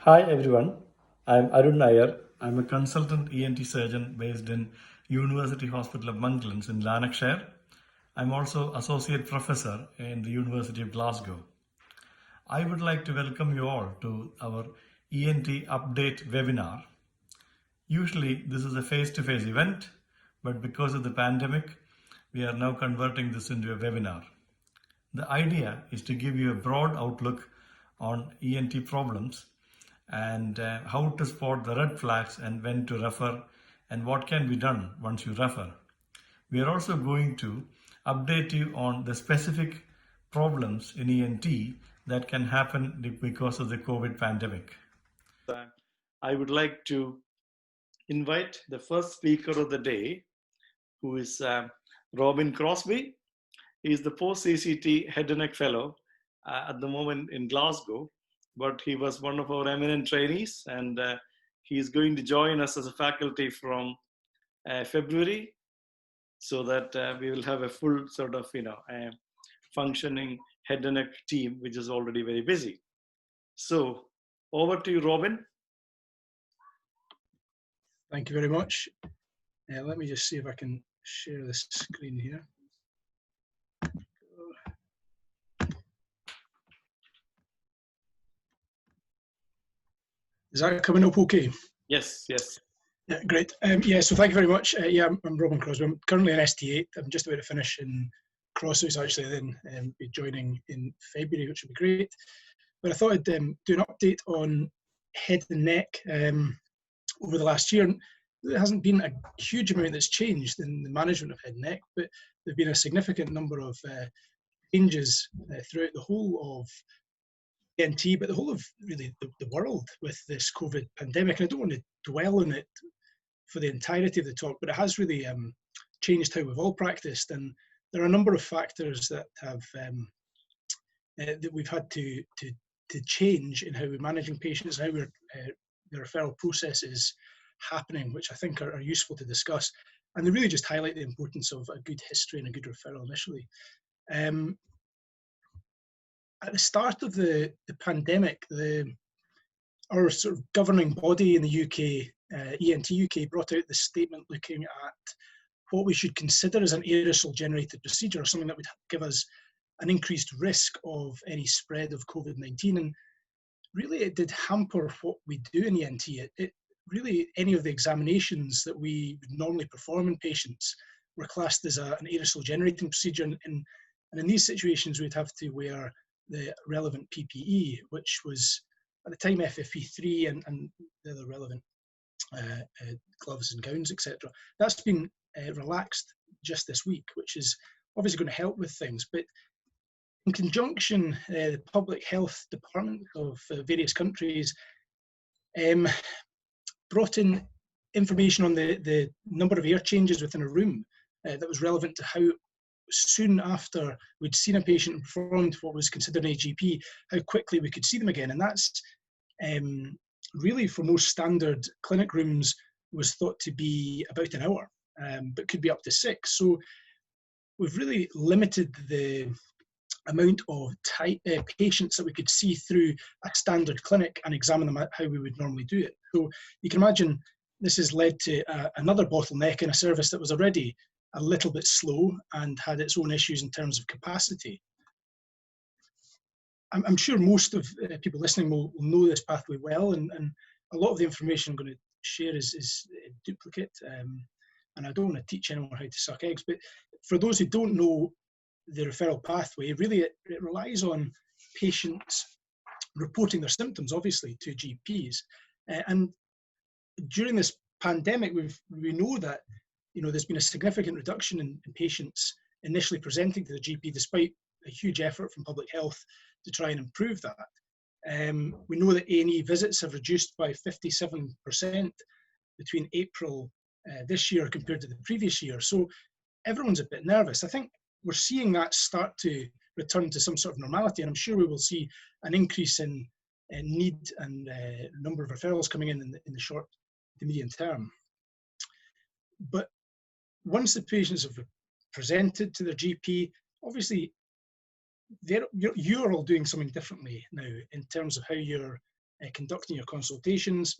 Hi everyone, I'm Arun Iyer. I'm a consultant ENT surgeon based in University Hospital Monklands in Lanarkshire. I'm also associate professor in the University of Glasgow. I would like to welcome you all to our ENT update webinar. Usually this is a face-to-face event, but because of the pandemic, we are now converting this into a webinar. The idea is to give you a broad outlook on ENT problems and how to spot the red flags and when to refer and what can be done once you refer. We are also going to update you on the specific problems in ENT that can happen because of the COVID pandemic. I would like to invite the first speaker of the day, who is Robin Crosbie. He is the post-CCT head and neck fellow at the moment in Glasgow, but he was one of our eminent trainees, and he is going to join us as a faculty from February, so that we will have a full sort of, functioning head and neck team, which is already very busy. So over to you, Robin. Thank you very much. Let me just see if I can share the screen here. Is that coming up okay? Yes, yes. Yeah, great. So thank you very much. I'm Robin Crosbie. I'm currently in ST8. I'm just about to finish in Crossways actually, then be joining in February, which would be great. But I thought I'd do an update on head and neck over the last year. There hasn't been a huge amount that's changed in the management of head and neck, but there've been a significant number of changes throughout the whole of ENT, but the whole of really the world with this COVID pandemic. And I don't want to dwell on it for the entirety of the talk, but it has really changed how we've all practiced. And there are a number of factors that have that we've had to change in how we're managing patients, how we're the referral process is happening, which I think are useful to discuss. And they really just highlight the importance of a good history and a good referral initially. At the start of the pandemic, our sort of governing body in the UK, ENT UK, brought out this statement looking at what we should consider as an aerosol-generated procedure, or something that would give us an increased risk of any spread of COVID-19. And really, it did hamper what we do in ENT. It really, any of the examinations that we would normally perform in patients were classed as an aerosol-generating procedure. And in these situations, we'd have to wear the relevant PPE, which was at the time FFP3 and the other relevant gloves and gowns, etc. That's been relaxed just this week, which is obviously going to help with things. But in conjunction, the Public Health Department of various countries brought in information on the number of air changes within a room that was relevant to how soon after we'd seen a patient and performed what was considered an AGP, how quickly we could see them again. And that's really, for most standard clinic rooms, was thought to be about an hour, but could be up to 6. So we've really limited the amount of patients that we could see through a standard clinic and examine them how we would normally do it. So you can imagine this has led to another bottleneck in a service that was already a little bit slow and had its own issues in terms of capacity. I'm sure most of people listening will know this pathway well, and a lot of the information I'm going to share is duplicate, and I don't want to teach anyone how to suck eggs, but for those who don't know the referral pathway, really it relies on patients reporting their symptoms, obviously, to GPs. And during this pandemic, we know that there's been a significant reduction in patients initially presenting to the GP, despite a huge effort from public health to try and improve that. We know that A&E visits have reduced by 57% between April this year compared to the previous year. So everyone's a bit nervous. I think we're seeing that start to return to some sort of normality, and I'm sure we will see an increase in need and number of referrals coming in the short to medium term. But once the patients have presented to their GP, obviously you're all doing something differently now in terms of how you're conducting your consultations,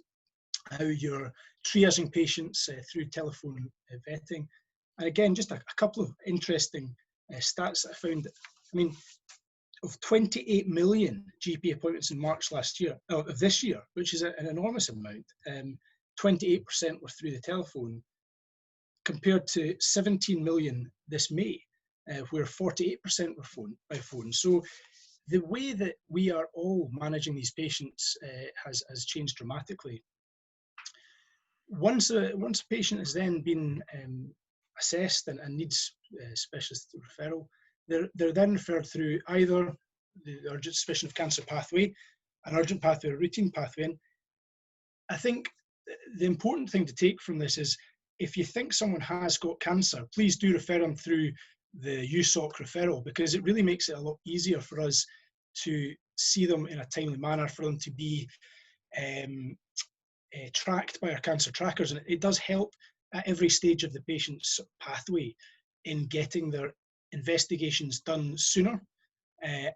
how you're triaging patients through telephone vetting. And again, just a couple of interesting stats that I found. I mean, of 28 million GP appointments in March of this year, which is an enormous amount, 28% were through the telephone, compared to 17 million this May, where 48% were by phone. So the way that we are all managing these patients has changed dramatically. Once a patient has then been assessed and needs specialist referral, they're then referred through either the urgent suspicion of cancer pathway, an urgent pathway, or routine pathway. And I think the important thing to take from this is, if you think someone has got cancer, please do refer them through the USOC referral, because it really makes it a lot easier for us to see them in a timely manner, for them to be tracked by our cancer trackers. And it does help at every stage of the patient's pathway in getting their investigations done sooner,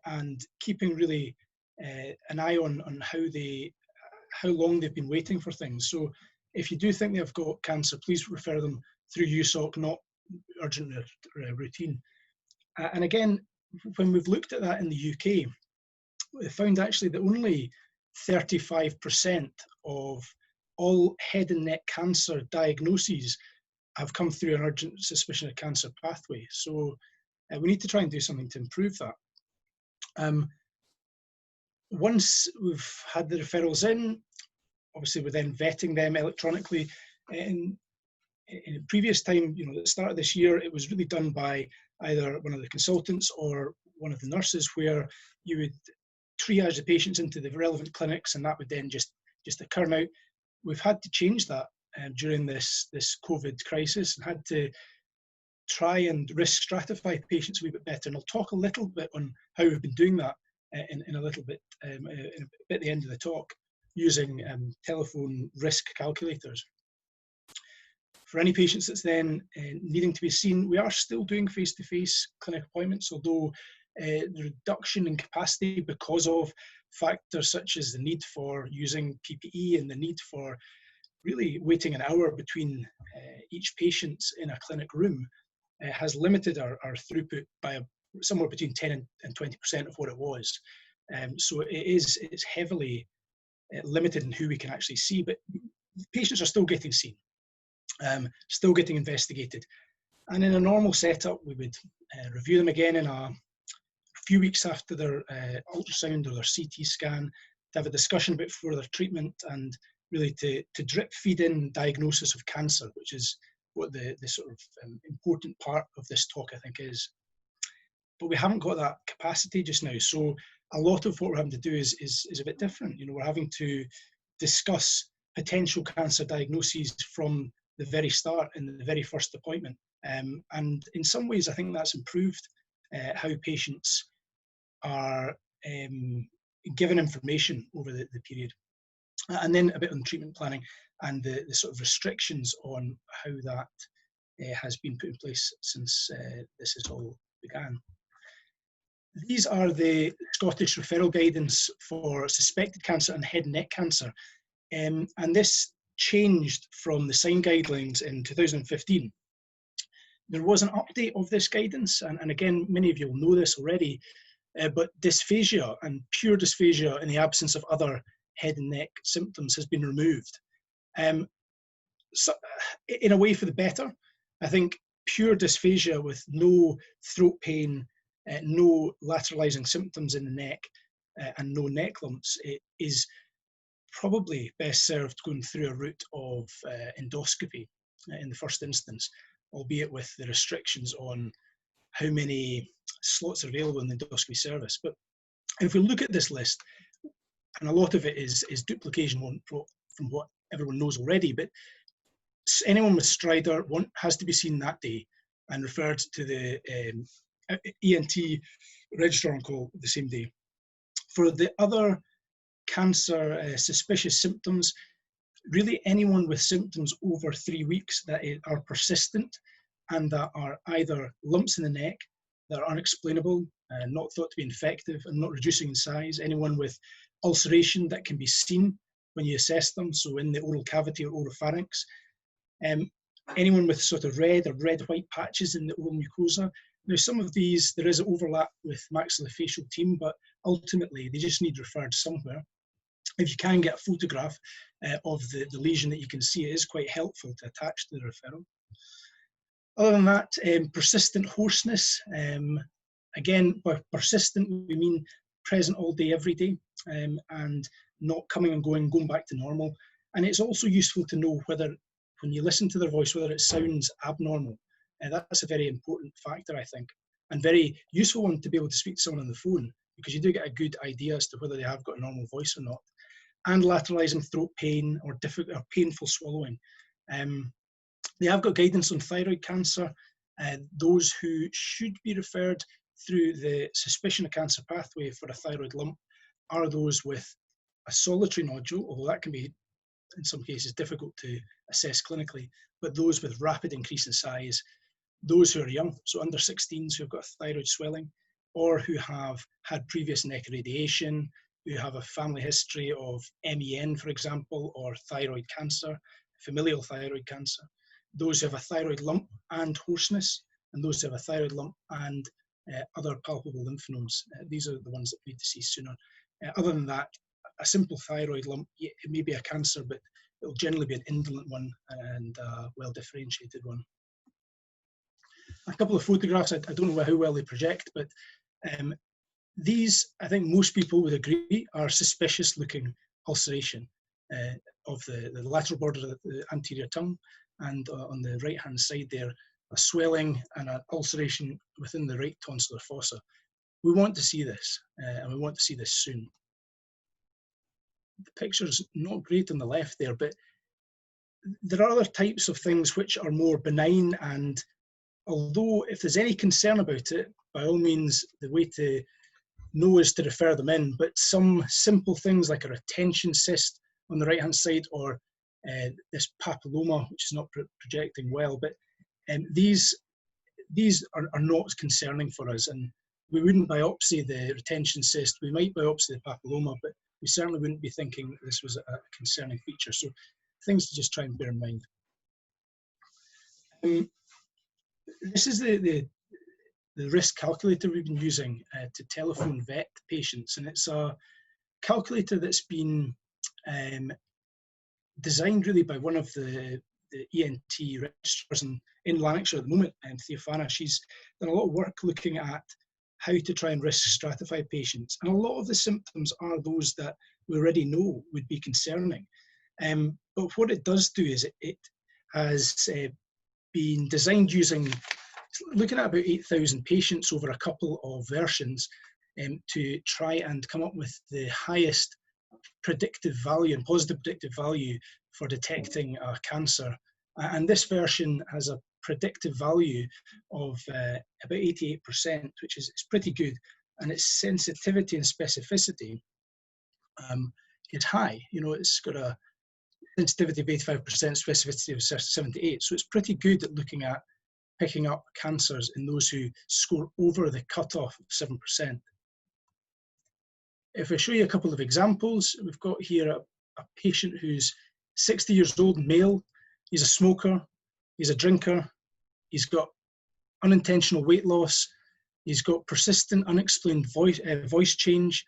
and keeping really an eye on how long they've been waiting for things. So if you do think they've got cancer, please refer them through USOC, not urgent routine. And again, when we've looked at that in the UK, we found actually that only 35% of all head and neck cancer diagnoses have come through an urgent suspicion of cancer pathway. So we need to try and do something to improve that. Once we've had the referrals in, obviously we're then vetting them electronically. In previous time, at the start of this year, it was really done by either one of the consultants or one of the nurses, where you would triage the patients into the relevant clinics, and that would then just occur. Now, we've had to change that during this COVID crisis, and had to try and risk stratify patients a wee bit better. And I'll talk a little bit on how we've been doing that in a little bit at the end of the talk, using telephone risk calculators. For any patients that's then needing to be seen, we are still doing face-to-face clinic appointments, although the reduction in capacity because of factors such as the need for using PPE and the need for really waiting an hour between each patient in a clinic room has limited our throughput by somewhere between 10 and 20% of what it was. So it's heavily limited in who we can actually see, but patients are still getting seen, still getting investigated. And in a normal setup, we would review them again in a few weeks after their ultrasound or their CT scan, to have a discussion about further treatment, and really to drip feed in diagnosis of cancer, which is what the sort of important part of this talk, I think, is. But we haven't got that capacity just now. So a lot of what we're having to do is a bit different. We're having to discuss potential cancer diagnoses from the very start, in the very first appointment. And in some ways, I think that's improved how patients are given information over the period. And then a bit on treatment planning and the sort of restrictions on how that has been put in place since this has all began. These are the Scottish referral guidance for suspected cancer and head and neck cancer. And this changed from the SIGN guidelines in 2015. There was an update of this guidance, and again, many of you will know this already, but dysphagia and pure dysphagia in the absence of other head and neck symptoms has been removed. So in a way, for the better. I think pure dysphagia with no throat pain, no lateralizing symptoms in the neck, and no neck lumps, it is probably best served going through a route of endoscopy in the first instance, albeit with the restrictions on how many slots are available in the endoscopy service. But if we look at this list, and a lot of it is duplication from what everyone knows already, but anyone with stridor has to be seen that day and referred to the ENT registrar on call the same day. For the other cancer suspicious symptoms, really anyone with symptoms over 3 weeks that are persistent and that are either lumps in the neck that are unexplainable, not thought to be infective and not reducing in size, anyone with ulceration that can be seen when you assess them, so in the oral cavity or oropharynx. Anyone with sort of red or red-white patches in the oral mucosa. Now, some of these, there is overlap with maxillofacial team, but ultimately they just need referred somewhere. If you can get a photograph of the lesion that you can see, it is quite helpful to attach to the referral. Other than that, persistent hoarseness. Again, by persistent, we mean present all day, every day, and not coming and going back to normal. And it's also useful to know whether, when you listen to their voice, whether it sounds abnormal. That's a very important factor, I think, and very useful one to be able to speak to someone on the phone, because you do get a good idea as to whether they have got a normal voice or not. And lateralizing throat pain or painful swallowing. They have got guidance on thyroid cancer. Those who should be referred through the suspicion of cancer pathway for a thyroid lump are those with a solitary nodule, although that can be, in some cases, difficult to assess clinically, but those with rapid increase in size, those who are young, so under 16s who have got thyroid swelling, or who have had previous neck irradiation, who have a family history of MEN, for example, or thyroid cancer, familial thyroid cancer, those who have a thyroid lump and hoarseness, and those who have a thyroid lump and other palpable lymph nodes. These are the ones that we need to see sooner. Other than that, a simple thyroid lump, it may be a cancer, but it will generally be an indolent one and a well-differentiated one. A couple of photographs, I don't know how well they project, but these, I think most people would agree, are suspicious looking ulceration of the lateral border of the anterior tongue, and on the right hand side there, a swelling and an ulceration within the right tonsillar fossa. We want to see this, and we want to see this soon. The picture's not great on the left there, but there are other types of things which are more benign, and although if there's any concern about it, by all means, the way to know is to refer them in, but some simple things like a retention cyst on the right-hand side, or this papilloma, which is not projecting well, but these are not concerning for us, and we wouldn't biopsy the retention cyst. We might biopsy the papilloma, but we certainly wouldn't be thinking this was a concerning feature. So things to just try and bear in mind. This is the risk calculator we've been using to telephone vet patients, and it's a calculator that's been designed really by one of the ENT registrars in Lanarkshire at the moment, Theophana. She's done a lot of work looking at how to try and risk stratify patients, and a lot of the symptoms are those that we already know would be concerning. But what it does do is it has been designed using, looking at about 8,000 patients over a couple of versions to try and come up with the highest predictive value and positive predictive value for detecting cancer. And this version has a predictive value of about 88%, which is pretty good. And its sensitivity and specificity is high. You know, it's got a sensitivity of 85%, specificity of 78. So it's pretty good at looking at picking up cancers in those who score over the cutoff of 7%. If I show you a couple of examples, we've got here a patient who's 60 years old, male. He's a smoker, he's a drinker, he's got unintentional weight loss, he's got persistent unexplained voice change,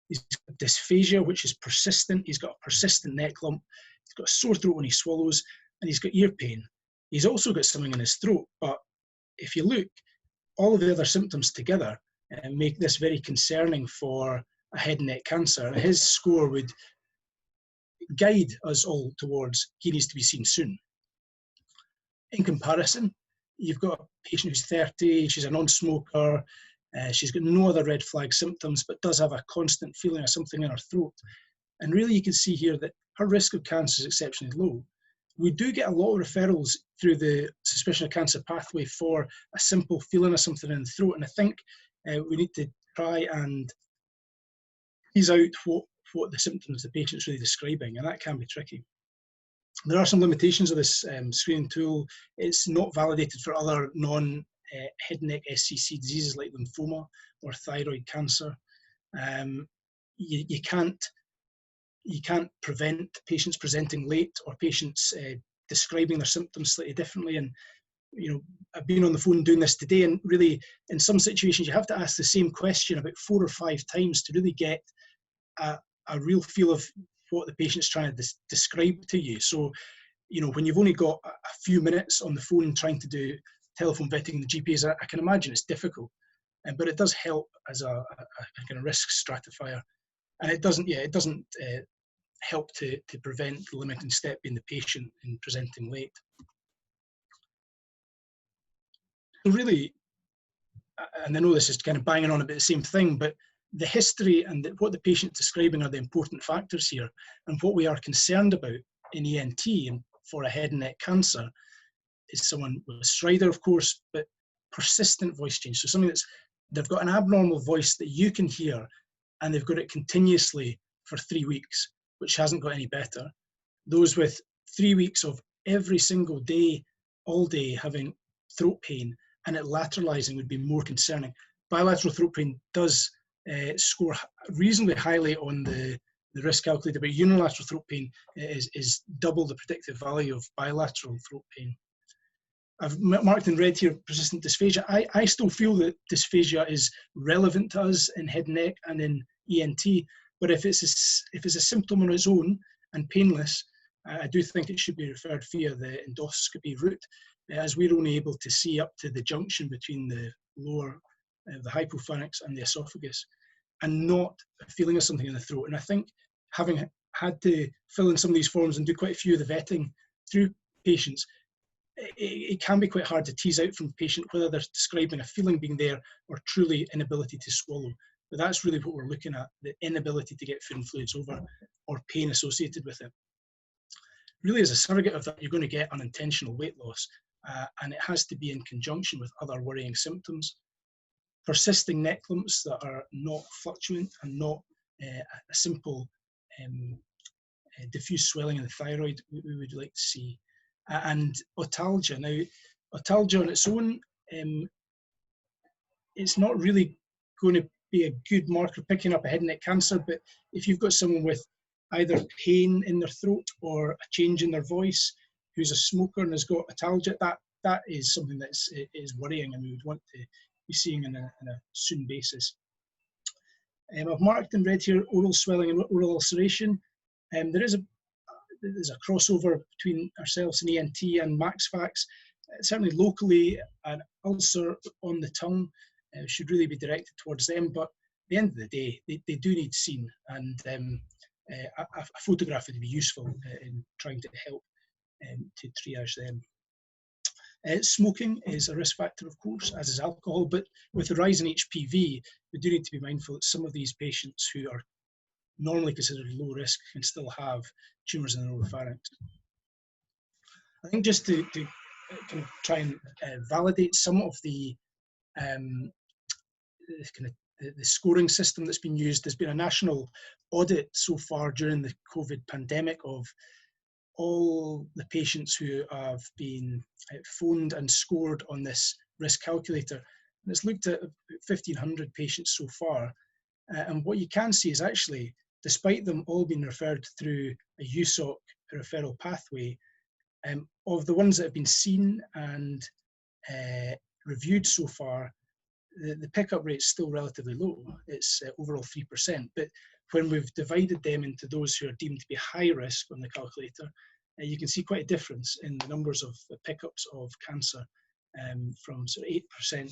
he's got dysphagia, which is persistent, he's got a persistent neck lump, he's got a sore throat when he swallows, and he's got ear pain. He's also got something in his throat, but if you look, all of the other symptoms together make this very concerning for a head and neck cancer. His score would guide us all towards he needs to be seen soon. In comparison, you've got a patient who's 30, she's a non-smoker, she's got no other red flag symptoms, but does have a constant feeling of something in her throat. And really you can see here that her risk of cancer is exceptionally low. We do get a lot of referrals through the suspicion of cancer pathway for a simple feeling of something in the throat. And I think we need to try and tease out what the symptoms the patient's really describing, and that can be tricky. There are some limitations of this screening tool. It's not validated for other non-head and neck SCC diseases like lymphoma or thyroid cancer. you can't prevent patients presenting late or patients describing their symptoms slightly differently. And I've been on the phone doing this today, and really in some situations you have to ask the same question about 4 or 5 times to really get a real feel of what the patient's trying to describe to you. So when you've only got a few minutes on the phone trying to do telephone vetting the GPs, I can imagine it's difficult, but it does help as a kind of risk stratifier. And it doesn't help to prevent the limiting step being the patient in presenting late. So really, and I know this is kind of banging on about the same thing, but the history and what the patient's describing are the important factors here. And what we are concerned about in ENT and for a head and neck cancer is someone with stridor, of course, but persistent voice change. So something they've got an abnormal voice that you can hear, and they've got it continuously for 3 weeks, which hasn't got any better. Those with 3 weeks of every single day, all day, having throat pain and it lateralizing would be more concerning. Bilateral throat pain does score reasonably highly on the risk calculator, but unilateral throat pain is double the predictive value of bilateral throat pain. I've marked in red here persistent dysphagia. I still feel that dysphagia is relevant to us in head and neck and in ENT, but if it's a symptom on its own and painless, I do think it should be referred via the endoscopy route, as we're only able to see up to the junction between the lower, the hypopharynx and the esophagus, and not a feeling of something in the throat. And I think having had to fill in some of these forms and do quite a few of the vetting through patients, it can be quite hard to tease out from the patient whether they're describing a feeling being there or truly inability to swallow. But that's really what we're looking at, the inability to get food and fluids over or pain associated with it. Really, as a surrogate of that, you're going to get unintentional weight loss, and it has to be in conjunction with other worrying symptoms. Persisting neck lumps that are not fluctuant and not a simple diffuse swelling in the thyroid, we would like to see. And otalgia. Now, otalgia on its own, it's not really going to be a good marker picking up a head and neck cancer, but if you've got someone with either pain in their throat or a change in their voice, who's a smoker and has got otalgia, that is something that is worrying, and we would want to be seeing on a soon basis. I've marked in red here oral swelling and oral ulceration. There's a crossover between ourselves and ENT and MaxFax. Certainly locally, an ulcer on the tongue should really be directed towards them, but at the end of the day, they do need seen, and a photograph would be useful in trying to help to triage them. Smoking is a risk factor, of course, as is alcohol, but with the rise in HPV, we do need to be mindful that some of these patients who are normally considered low risk can still have tumours in the lower pharynx. I think just to kind of try and validate some of the scoring system that's been used, there's been a national audit so far during the COVID pandemic of all the patients who have been phoned and scored on this risk calculator. And it's looked at 1,500 patients so far. And what you can see is actually, despite them all being referred through a USOC referral pathway, of the ones that have been seen and reviewed so far, the pickup rate is still relatively low. It's overall 3%. But when we've divided them into those who are deemed to be high risk on the calculator, you can see quite a difference in the numbers of pickups of cancer from sort of 8%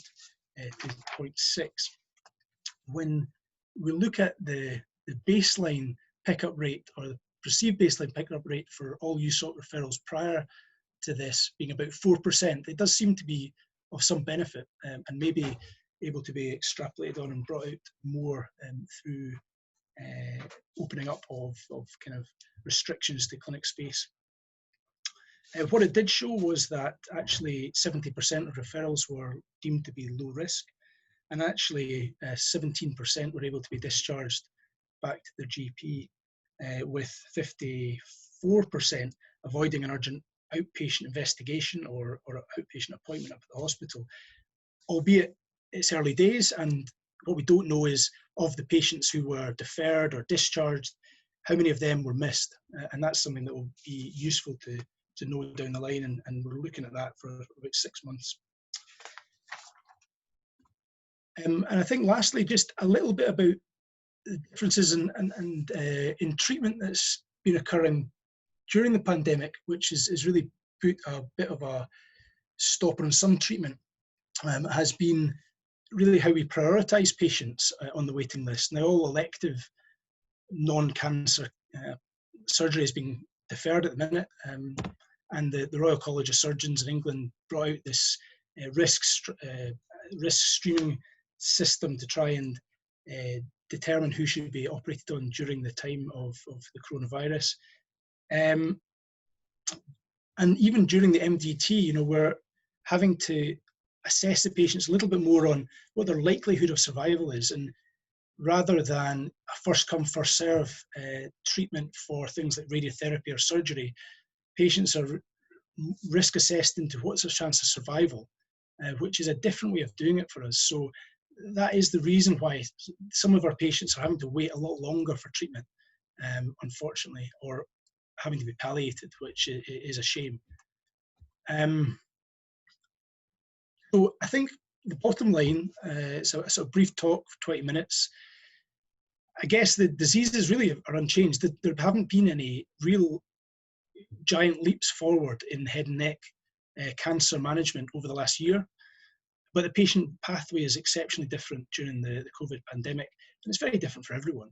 to 0.6. When we look at the baseline pickup rate, or the perceived baseline pickup rate for all USOC referrals prior to this being about 4%, it does seem to be of some benefit and maybe able to be extrapolated on and brought out more through opening up of kind of restrictions to clinic space. What it did show was that actually 70% of referrals were deemed to be low risk, and actually 17% were able to be discharged back to their GP, with 54% avoiding an urgent outpatient investigation or outpatient appointment up at the hospital, albeit it's early days, and What we don't know is, of the patients who were deferred or discharged, how many of them were missed. And that's something that will be useful to know down the line, and we're looking at that for about 6 months. And I think lastly, just a little bit about the differences in treatment that's been occurring during the pandemic, which has really put a bit of a stopper on some treatment, has been really how we prioritise patients on the waiting list. Now, all elective non-cancer surgery is being deferred at the minute, and the Royal College of Surgeons in England brought out this risk streaming system to try and determine who should be operated on during the time of the coronavirus. And even during the MDT, we're having to assess the patients a little bit more on what their likelihood of survival is, and rather than a first come, first serve treatment for things like radiotherapy or surgery, patients are risk assessed into what's their chance of survival, which is a different way of doing it for us. So that is the reason why some of our patients are having to wait a lot longer for treatment, unfortunately, or having to be palliated, which is a shame. So I think the bottom line, it's a brief talk for 20 minutes. I guess the diseases really are unchanged. There haven't been any real giant leaps forward in head and neck cancer management over the last year, but the patient pathway is exceptionally different during the COVID pandemic, and it's very different for everyone.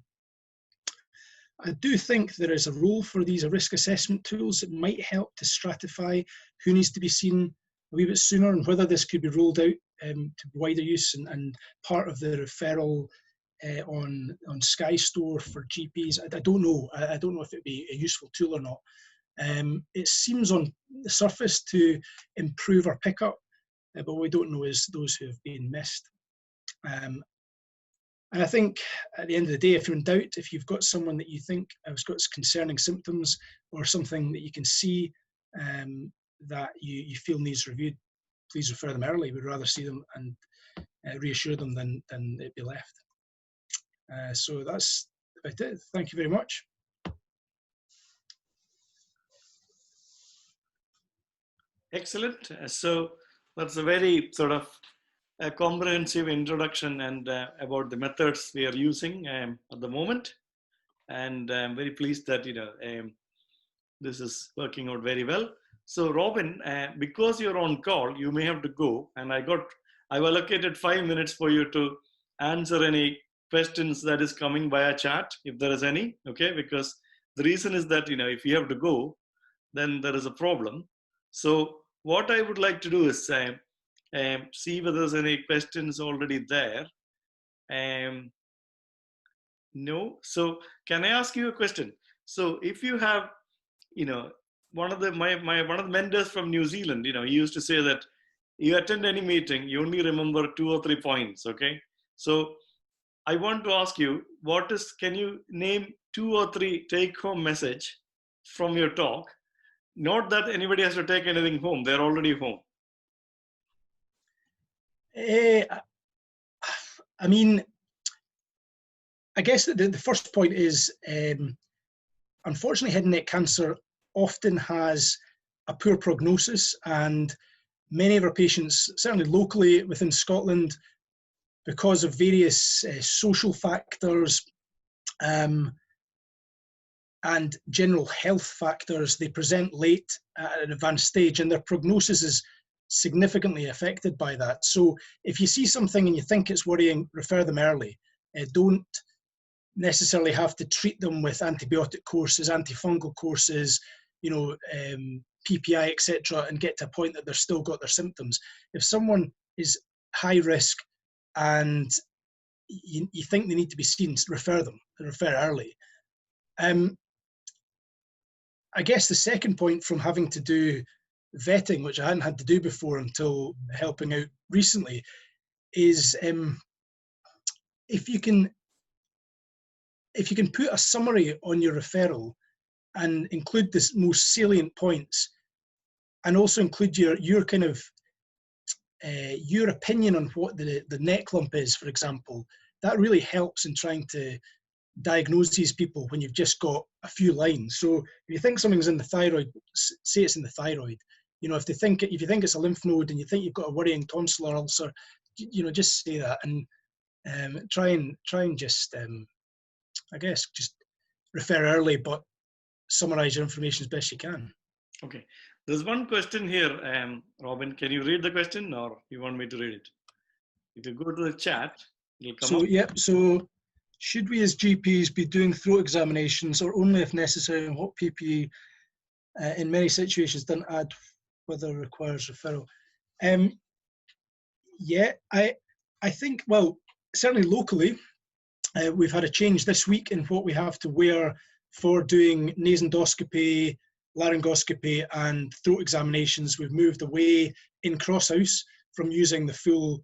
I do think there is a role for these risk assessment tools that might help to stratify who needs to be seen a wee bit sooner, and whether this could be rolled out to wider use and part of the referral on Sky Store for GPs. I don't know. I don't know if it'd be a useful tool or not. It seems on the surface to improve our pickup, but what we don't know is those who have been missed. And I think at the end of the day, if you're in doubt, if you've got someone that you think has got concerning symptoms or something that you can see that you feel needs reviewed, please refer them early. We'd rather see them and reassure them than it be left. So that's about it. Thank you very much. Excellent. So that's a very sort of a comprehensive introduction and about the methods we are using at the moment. And I'm very pleased that this is working out very well. So Robin, because you're on call, you may have to go, and I've allocated 5 minutes for you to answer any questions that is coming via chat, if there is any, okay? Because the reason is that, if you have to go, then there is a problem. So what I would like to do is see whether there's any questions already there. No. So can I ask you a question? So if you have, one of the mentors from New Zealand, he used to say that you attend any meeting, you only remember 2 or 3 points. Okay. So I want to ask you, can you name 2 or 3 take-home message from your talk? Not that anybody has to take anything home; they're already home. I mean, I guess the first point is, unfortunately, head and neck cancer often has a poor prognosis, and many of our patients, certainly locally within Scotland, because of various social factors and general health factors, they present late at an advanced stage, and their prognosis is significantly affected by that. So if you see something and you think it's worrying, refer them early. Don't necessarily have to treat them with antibiotic courses, antifungal courses, PPI, etc., and get to a point that they've still got their symptoms. If someone is high risk and you think they need to be seen, refer early. I guess the second point from having to do vetting, which I hadn't had to do before until helping out recently, is if you can put a summary on your referral and include the most salient points, and also include your kind of your opinion on what the neck lump is, for example, that really helps in trying to diagnose these people when you've just got a few lines. So if you think something's in the thyroid, say it's in the thyroid. You know, if you think it's a lymph node and you think you've got a worrying tonsillar ulcer, you know, just say that, and try and just I guess just refer early, but summarize your information as best you can. Okay, there's one question here, Robin. Can you read the question, or you want me to read it? If you go to the chat, it'll come up. Yep. So, should we as GPs be doing throat examinations, or only if necessary, and what PPE in many situations doesn't add whether it requires referral? Yeah, I think, well, certainly locally, we've had a change this week in what we have to wear for doing nasendoscopy, laryngoscopy, and throat examinations. We've moved away in Crosshouse from using the full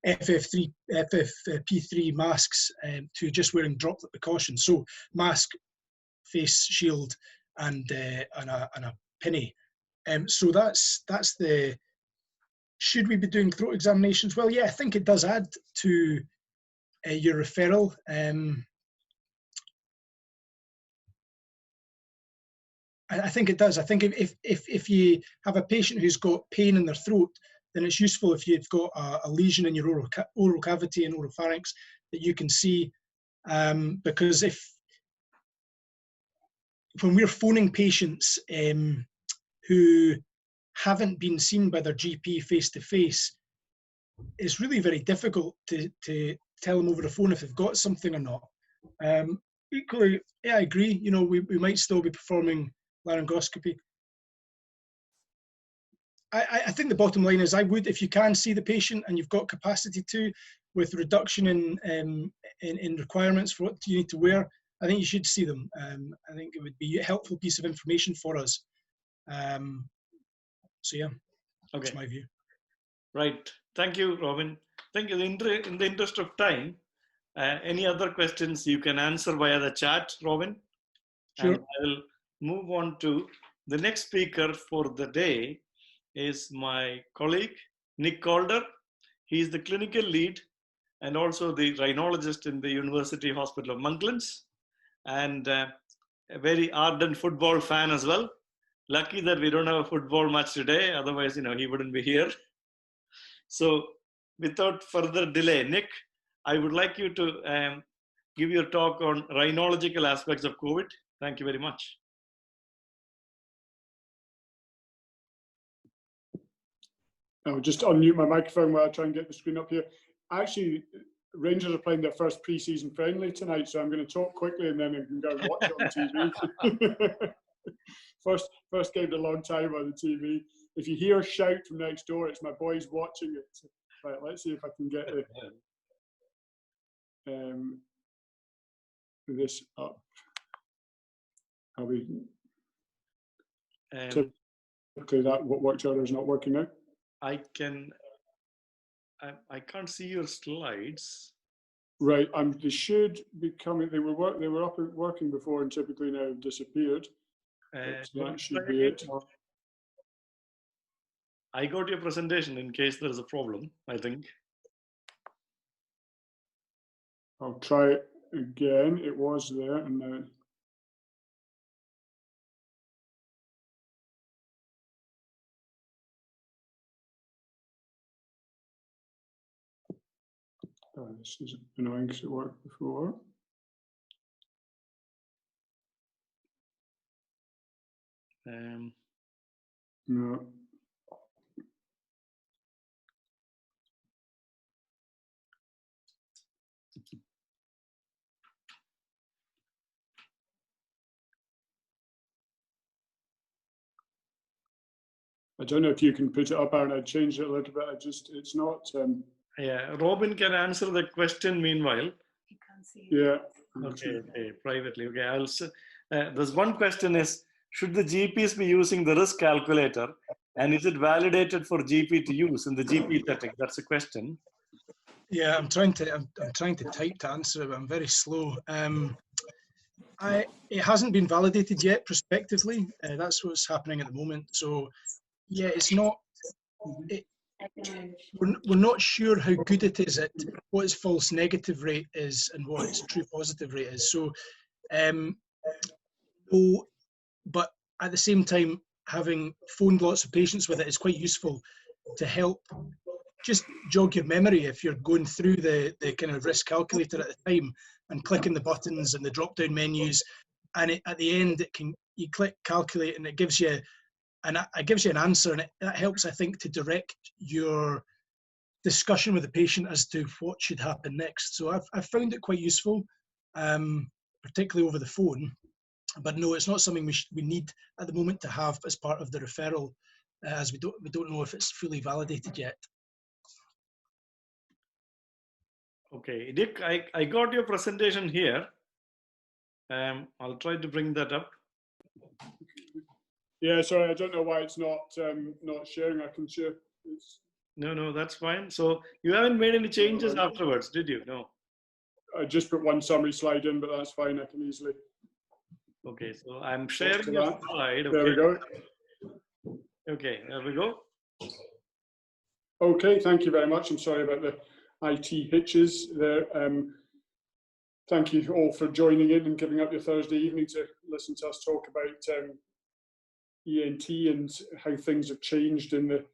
FFP3 masks to just wearing droplet precautions. So mask, face shield, and a pinny. So that's the. Should we be doing throat examinations? Well, yeah, I think it does add to your referral. I think it does. I think if you have a patient who's got pain in their throat, then it's useful if you've got a lesion in your oral cavity and oropharynx that you can see, because when we're phoning patients who haven't been seen by their GP face-to-face, it's really very difficult to tell them over the phone if they've got something or not. Equally, yeah, I agree, you know, we might still be performing laryngoscopy. I think the bottom line is I would, if you can see the patient and you've got capacity to, with reduction in requirements for what you need to wear, I think you should see them. I think it would be a helpful piece of information for us. So yeah, Okay. that's my view. Right. Thank you, Robin. Thank you. In the interest of time, any other questions you can answer via the chat, Robin? Sure. And I will move on to the next speaker for the day is my colleague, Nick Calder. He is the clinical lead and also the rhinologist in the University Hospital of Monklands, and a very ardent football fan as well. Lucky that we don't have a football match today, otherwise, you know, he wouldn't be here. So without further delay, Nick, I would like you to give your talk on rhinological aspects of COVID. Thank you very much. I'll just unmute my microphone while I try and get the screen up here. Actually, Rangers are playing their first pre-season friendly tonight, so I'm going to talk quickly and then I can go and watch it on TV. First game in a long time on the TV. If you hear a shout from next door, it's my boys watching it. Right, let's see if I can get this up. I'll be typically that watch order is not working now. I can't see your slides. Right, they should be coming. They were up and working before, and typically now have disappeared. That should be it. I got your presentation in case there is a problem, I think. I'll try it again. It was there, and now. Oh, this is annoying because it worked before. No. I don't know if you can put it up, Aaron. I changed it a little bit. It's not. Yeah, Robin can answer the question meanwhile. You can't see it. Yeah. Okay, privately. Okay, there's one question is, should the GPs be using the risk calculator, and is it validated for GP to use in the GP setting? That's a question. Yeah, I'm trying to type to answer it, but I'm very slow. It hasn't been validated yet prospectively. That's what's happening at the moment. So yeah, it's not. we're not sure how good it is at what its false negative rate is and what its true positive rate is. So, but at the same time, having phoned lots of patients with it is quite useful to help just jog your memory if you're going through the kind of risk calculator at the time and clicking the buttons and the drop down menus, and at the end you click calculate and it gives you an answer, and that helps, I think, to direct your discussion with the patient as to what should happen next. So I've found it quite useful, particularly over the phone. But no, it's not something we need at the moment to have as part of the referral, as we don't know if it's fully validated yet. Okay, Dick, I got your presentation here. I'll try to bring that up. Yeah, sorry, I don't know why it's not not sharing. I can share. No, that's fine. So you haven't made any changes afterwards, did you? No. I just put one summary slide in, but that's fine. I can easily. Okay, so I'm sharing your slide. Okay. There we go. Okay, there we go. Okay, thank you very much. I'm sorry about the IT hitches there. Thank you all for joining in and giving up your Thursday evening to listen to us talk about ENT and how things have changed in the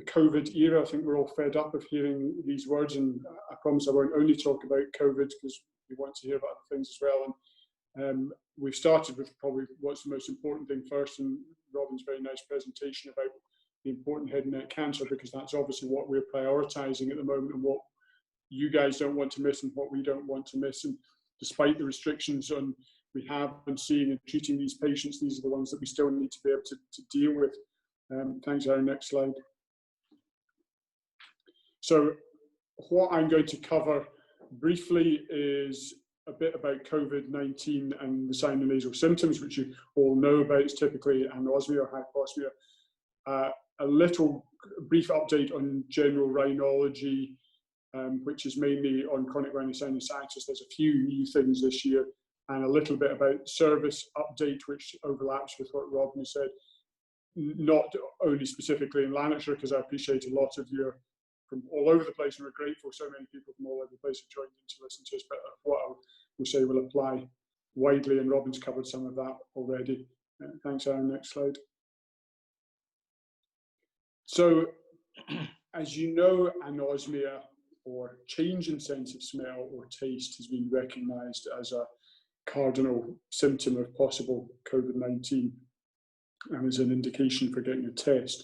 COVID era. I think we're all fed up of hearing these words, and I promise I won't only talk about COVID because we want to hear about other things as well. And we've started with probably what's the most important thing first, and Robin's very nice presentation about the important head and neck cancer, because that's obviously what we're prioritising at the moment and what you guys don't want to miss and what we don't want to miss. And despite the restrictions on we have been seeing and treating these patients, these are the ones that we still need to be able to deal with. Thanks, Aaron. Next slide. So what I'm going to cover briefly is a bit about COVID-19 and the sinonasal symptoms, which you all know about. It's typically anosmia or hyposmia. A little brief update on general rhinology, which is mainly on chronic rhinosinusitis. There's a few new things this year, and a little bit about service update, which overlaps with what Robin said, not only specifically in Lanarkshire, because I appreciate a lot of you from all over the place, and we're grateful so many people from all over the place have joined in to listen to us, but what I will say will apply widely, and Robin's covered some of that already. Thanks, Aaron. Next slide. So, as you know, anosmia, or change in sense of smell or taste, has been recognised as a cardinal symptom of possible COVID-19 and is an indication for getting a test.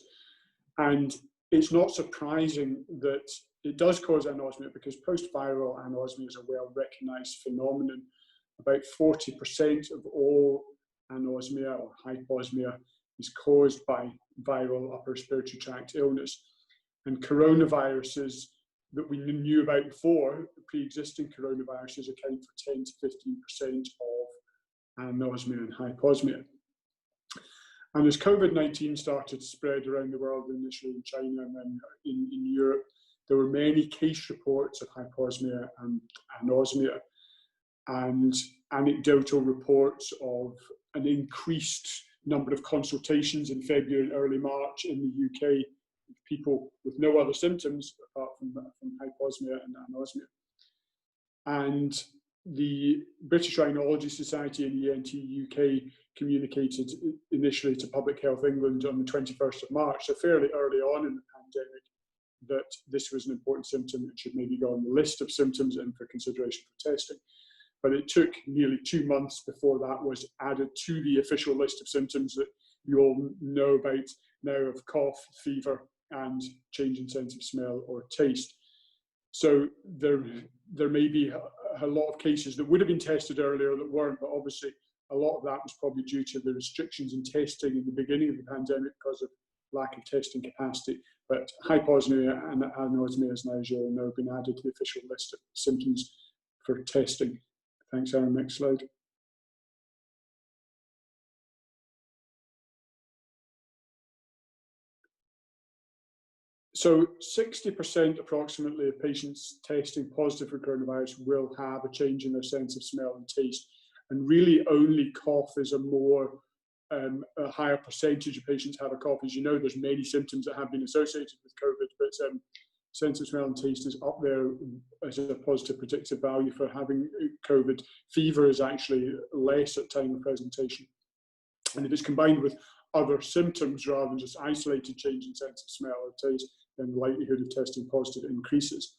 And it's not surprising that it does cause anosmia, because post-viral anosmia is a well-recognised phenomenon. About 40% of all anosmia or hyposmia is caused by viral upper respiratory tract illness. And coronaviruses that we knew about before, pre-existing coronaviruses, account for 10 to 15% of anosmia and hyposmia. And as COVID-19 started to spread around the world, initially in China and then in Europe, there were many case reports of hyposmia and anosmia, and anecdotal reports of an increased number of consultations in February and early March in the UK, people with no other symptoms apart from hyposmia and anosmia. And the British Rhinology Society and ENT UK communicated initially to Public Health England on the 21st of March, so fairly early on in the pandemic, that this was an important symptom and should maybe go on the list of symptoms and for consideration for testing. But it took nearly 2 months before that was added to the official list of symptoms that you all know about now, of cough, fever, and change in sense of smell or taste. So there may be a lot of cases that would have been tested earlier that weren't, but obviously a lot of that was probably due to the restrictions in testing in the beginning of the pandemic because of lack of testing capacity. But hyposmia and anosmia has now, as you all know, been added to the official list of symptoms for testing. Thanks, Aaron. Next slide. So 60% approximately of patients testing positive for coronavirus will have a change in their sense of smell and taste. And really only cough is a more a higher percentage of patients have a cough. As you know, there's many symptoms that have been associated with COVID, but sense of smell and taste is up there as a positive predictive value for having COVID. Fever is actually less at time of presentation. And if it's combined with other symptoms rather than just isolated change in sense of smell or taste, then the likelihood of testing positive increases.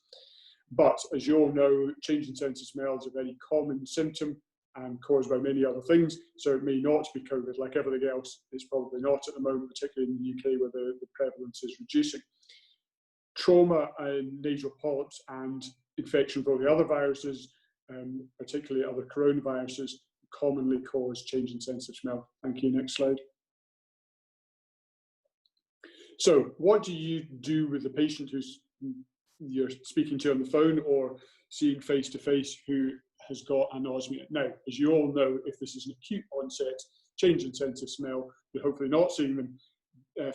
But as you all know, change in sense of smell is a very common symptom and caused by many other things. So it may not be COVID. Like everything else, it's probably not at the moment, particularly in the UK where the prevalence is reducing. Trauma and nasal polyps and infection with all the other viruses, particularly other coronaviruses, commonly cause change in sense of smell. Thank you. Next slide. So what do you do with the patient who's you're speaking to on the phone or seeing face to face who has got anosmia? Now, as you all know, if this is an acute onset change in sense of smell, you're hopefully not seeing them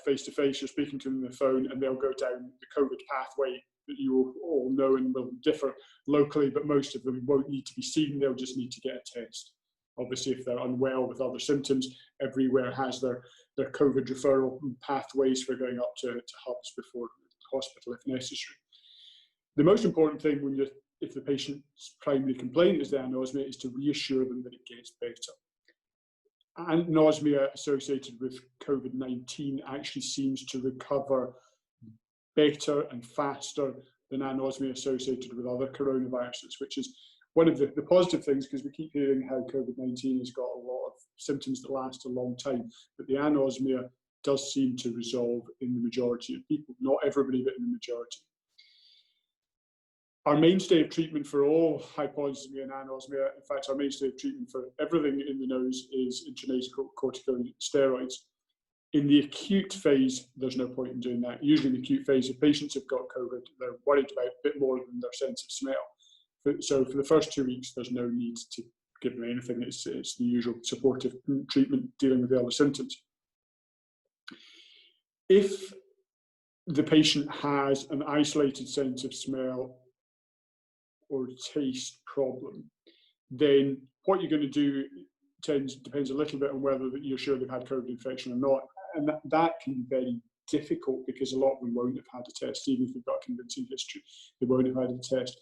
face to face, you're speaking to them on the phone, and they'll go down the COVID pathway that you all know and will differ locally, but most of them won't need to be seen, they'll just need to get a test. Obviously, if they're unwell with other symptoms, everywhere has their COVID referral pathways for going up to hubs before hospital if necessary. The most important thing if the patient's primary complaint is the anosmia is to reassure them that it gets better. Anosmia associated with COVID-19 actually seems to recover better and faster than anosmia associated with other coronaviruses, which is one of the positive things, because we keep hearing how COVID-19 has got a lot of symptoms that last a long time, but the anosmia does seem to resolve in the majority of people. Not everybody, but in the majority. Our mainstay of treatment for all hypoxemia and anosmia, in fact, our mainstay of treatment for everything in the nose is intranasal corticosteroids. In the acute phase, there's no point in doing that. Usually in the acute phase, if patients have got COVID, they're worried about a bit more than their sense of smell. So for the first 2 weeks, there's no need to give them anything. It's the usual supportive treatment dealing with the other symptoms. If the patient has an isolated sense of smell or taste problem, then what you're going to do depends a little bit on whether you're sure they've had COVID infection or not. And that can be very difficult because a lot of them won't have had a test, even if they've got a convincing history, they won't have had a test.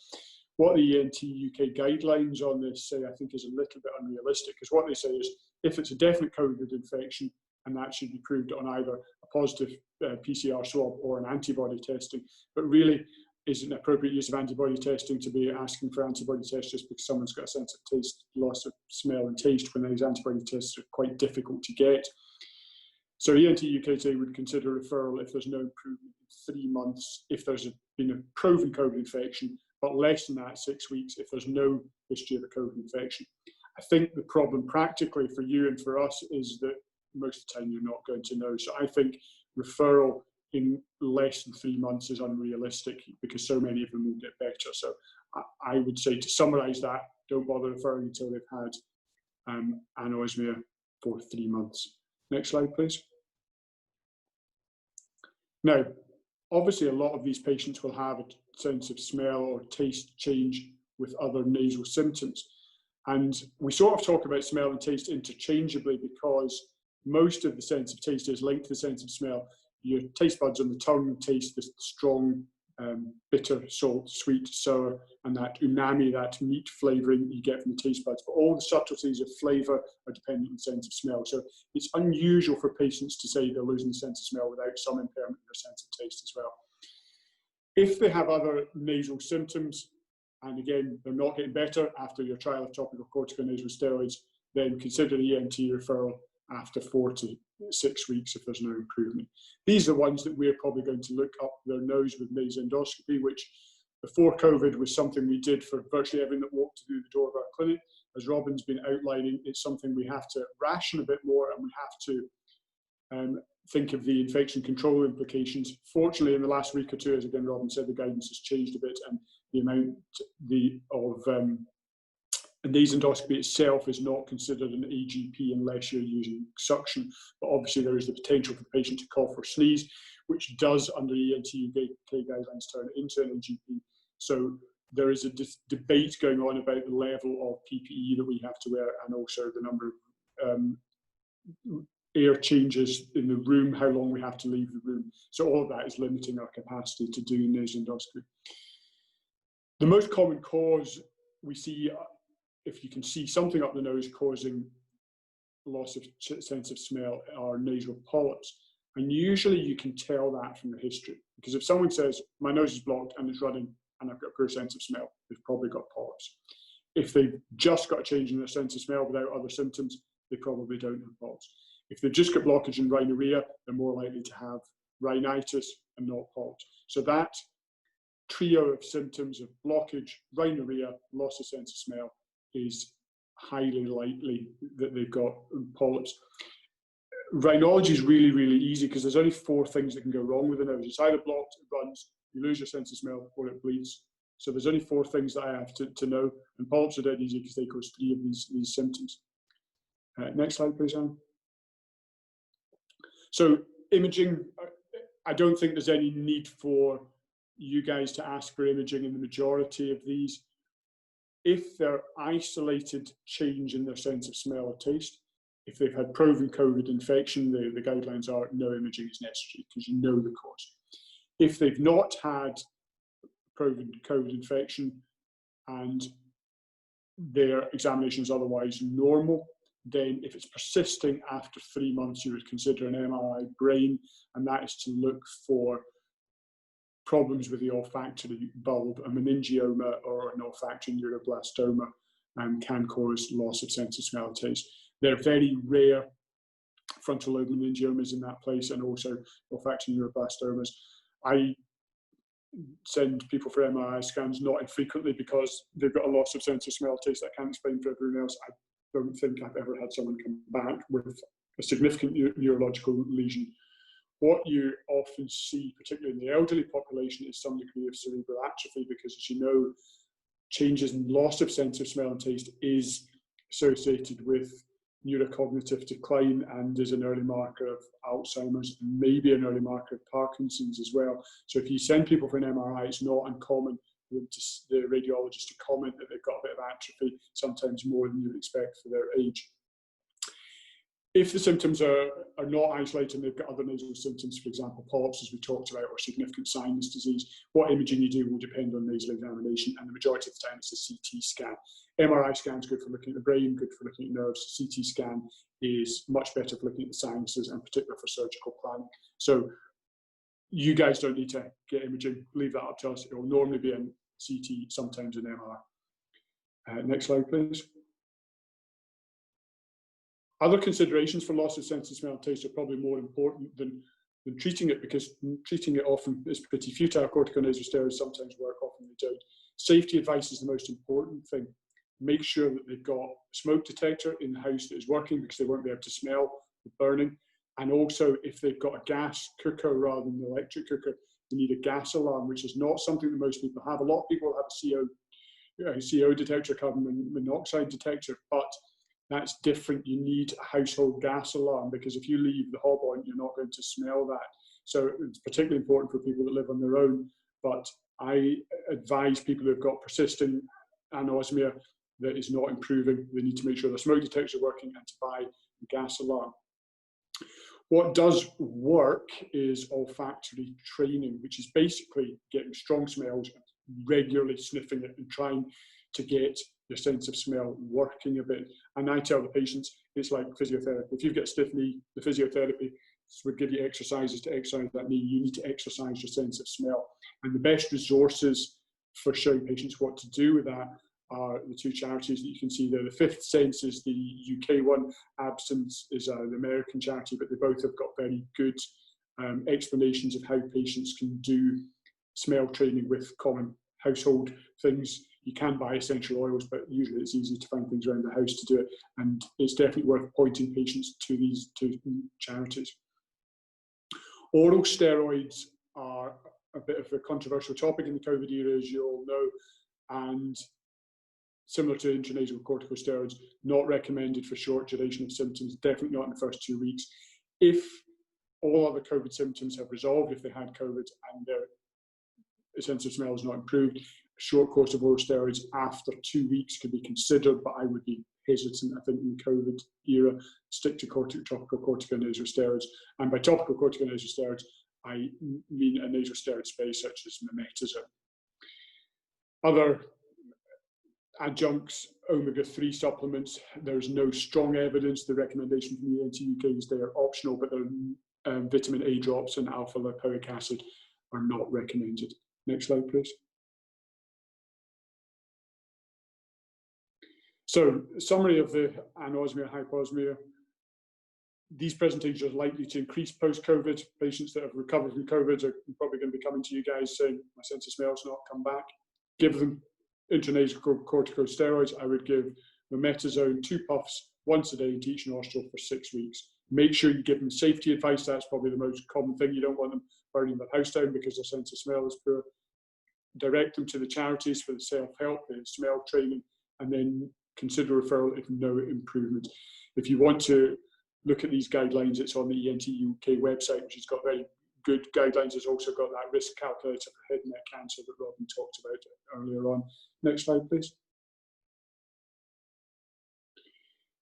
What the ENT UK guidelines on this say, I think, is a little bit unrealistic, because what they say is if it's a definite COVID infection, and that should be proved on either a positive PCR swab or an antibody testing, but really is an appropriate use of antibody testing to be asking for antibody tests just because someone's got a sense of taste, loss of smell and taste, when those antibody tests are quite difficult to get. So ENT UK say would consider referral if there's no improvement in 3 months, if there's been a proven COVID infection, but less than that, 6 weeks, if there's no history of a COVID infection. I think the problem practically for you and for us is that most of the time you're not going to know. So I think referral in less than 3 months is unrealistic because so many of them will get better. So I would say, to summarise that, don't bother referring until they've had anosmia for 3 months. Next slide, please. Now, obviously, a lot of these patients will have a sense of smell or taste change with other nasal symptoms. And we sort of talk about smell and taste interchangeably because most of the sense of taste is linked to the sense of smell. Your taste buds on the tongue taste the strong, bitter, salt, sweet, sour, and that umami, that meat flavouring you get from the taste buds. But all the subtleties of flavour are dependent on the sense of smell. So it's unusual for patients to say they're losing the sense of smell without some impairment in their sense of taste as well. If they have other nasal symptoms, and again, they're not getting better after your trial of topical corticonasal steroids, then consider the ENT referral after 4 to 6 weeks if there's no improvement. These are the ones that we're probably going to look up their nose with nasendoscopy, which before COVID was something we did for virtually everyone that walked through the door of our clinic. As Robin's been outlining, it's something we have to ration a bit more, and we have to think of the infection control implications. Fortunately, in the last week or two, as again Robin said, the guidance has changed a bit, and the amount of nasendoscopy itself is not considered an AGP unless you're using suction. But obviously, there is the potential for the patient to cough or sneeze, which does, under ENT UK guidelines, turn into an AGP. So there is a debate going on about the level of PPE that we have to wear, and also the number of air changes in the room, how long we have to leave the room. So all of that is limiting our capacity to do nasal endoscopy. The most common cause we see, if you can see something up the nose causing loss of sense of smell, are nasal polyps. And usually you can tell that from the history, because if someone says, my nose is blocked and it's running and I've got a poor sense of smell, they've probably got polyps. If they've just got a change in their sense of smell without other symptoms, they probably don't have polyps. If they've just got blockage and rhinorrhea, they're more likely to have rhinitis and not polyps. So that trio of symptoms of blockage, rhinorrhea, loss of sense of smell is highly likely that they've got polyps. Rhinology is really, really easy because there's only 4 things that can go wrong with the nose. It's either blocked, it runs, you lose your sense of smell, or it bleeds. So there's only 4 things that I have to know, and polyps are dead easy because they cause 3 of these symptoms. Next slide, please, Anne. So imaging, I don't think there's any need for you guys to ask for imaging in the majority of these. If they're isolated change in their sense of smell or taste, if they've had proven COVID infection, the guidelines are no imaging is necessary because you know the cause. If they've not had proven COVID infection and their examination is otherwise normal, then if it's persisting after 3 months, you would consider an MRI brain, and that is to look for problems with the olfactory bulb. A meningioma or an olfactory neuroblastoma can cause loss of sense of smell and taste. They're very rare frontal lobe meningiomas in that place, and also olfactory neuroblastomas. I send people for MRI scans not infrequently because they've got a loss of sense of smell, taste that I can't explain for everyone else. I don't think I've ever had someone come back with a significant neurological lesion. What you often see, particularly in the elderly population, is some degree of cerebral atrophy because, as you know, changes in loss of sense of smell and taste is associated with neurocognitive decline and is an early marker of Alzheimer's, and maybe an early marker of Parkinson's as well. So if you send people for an MRI, it's not uncommon for the radiologist to comment that they've got a bit of atrophy, sometimes more than you would expect for their age. If the symptoms are not isolated and they've got other nasal symptoms, for example, polyps, as we talked about, or significant sinus disease, what imaging you do will depend on nasal examination, and the majority of the time it's a CT scan. MRI scan is good for looking at the brain, good for looking at nerves. CT scan is much better for looking at the sinuses, and particularly for surgical planning. So you guys don't need to get imaging, leave that up to us. It will normally be in CT, sometimes in MRI. Next slide, please. Other considerations for loss of sense of smell and taste are probably more important than treating it, because treating it often is pretty futile. Corticonasal steroids sometimes work, often they don't. Safety advice is the most important thing. Make sure that they've got a smoke detector in the house that is working, because they won't be able to smell the burning. And also, if they've got a gas cooker rather than an electric cooker, they need a gas alarm, which is not something that most people have. A lot of people have a CO detector, carbon monoxide detector, but that's different. You need a household gas alarm, because if you leave the hob on, you're not going to smell that. So it's particularly important for people that live on their own. But I advise people who've got persisting anosmia that is not improving, they need to make sure the smoke detectors are working and to buy a gas alarm. What does work is olfactory training, which is basically getting strong smells, regularly sniffing it and trying to get your sense of smell working a bit. And I tell the patients, it's like physiotherapy. If you've got a stiff knee, the physiotherapy would give you exercises to exercise that knee. You need to exercise your sense of smell. And the best resources for showing patients what to do with that are the 2 charities that you can see there. The Fifth Sense is the UK one, Absence is the American charity, but they both have got very good explanations of how patients can do smell training with common household things. You can buy essential oils, but usually it's easy to find things around the house to do it. And it's definitely worth pointing patients to these 2 charities. Oral steroids are a bit of a controversial topic in the COVID era, as you all know, and similar to intranasal corticosteroids, not recommended for short duration of symptoms, definitely not in the first 2 weeks. If all other COVID symptoms have resolved, if they had COVID and their sense of smell is not improved, a short course of oral steroids after 2 weeks could be considered, but I would be hesitant, I think, in the COVID era, stick to topical corticonasal steroids. And by topical corticonasal steroids, I mean a nasal steroid space such as mometasone. Other adjuncts, omega-3 supplements, there's no strong evidence. The recommendation from the ENT UK is they are optional, but vitamin A drops and alpha lipoic acid are not recommended. Next slide, please. So, summary of the anosmia, hyposmia. These presentations are likely to increase post-COVID. Patients that have recovered from COVID are probably going to be coming to you guys saying, my sense of smell's not come back. Give them intranasal corticosteroids. I would give mometasone 2 puffs once a day into each nostril for 6 weeks. Make sure you give them safety advice. That's probably the most common thing. You don't want them burning their house down because their sense of smell is poor. Direct them to the charities for the self-help, the smell training, and then consider referral if no improvement. If you want to look at these guidelines, it's on the ENT UK website, which has got very good guidelines. It's also got that risk calculator for head and neck cancer that Robin talked about earlier on. Next slide, please.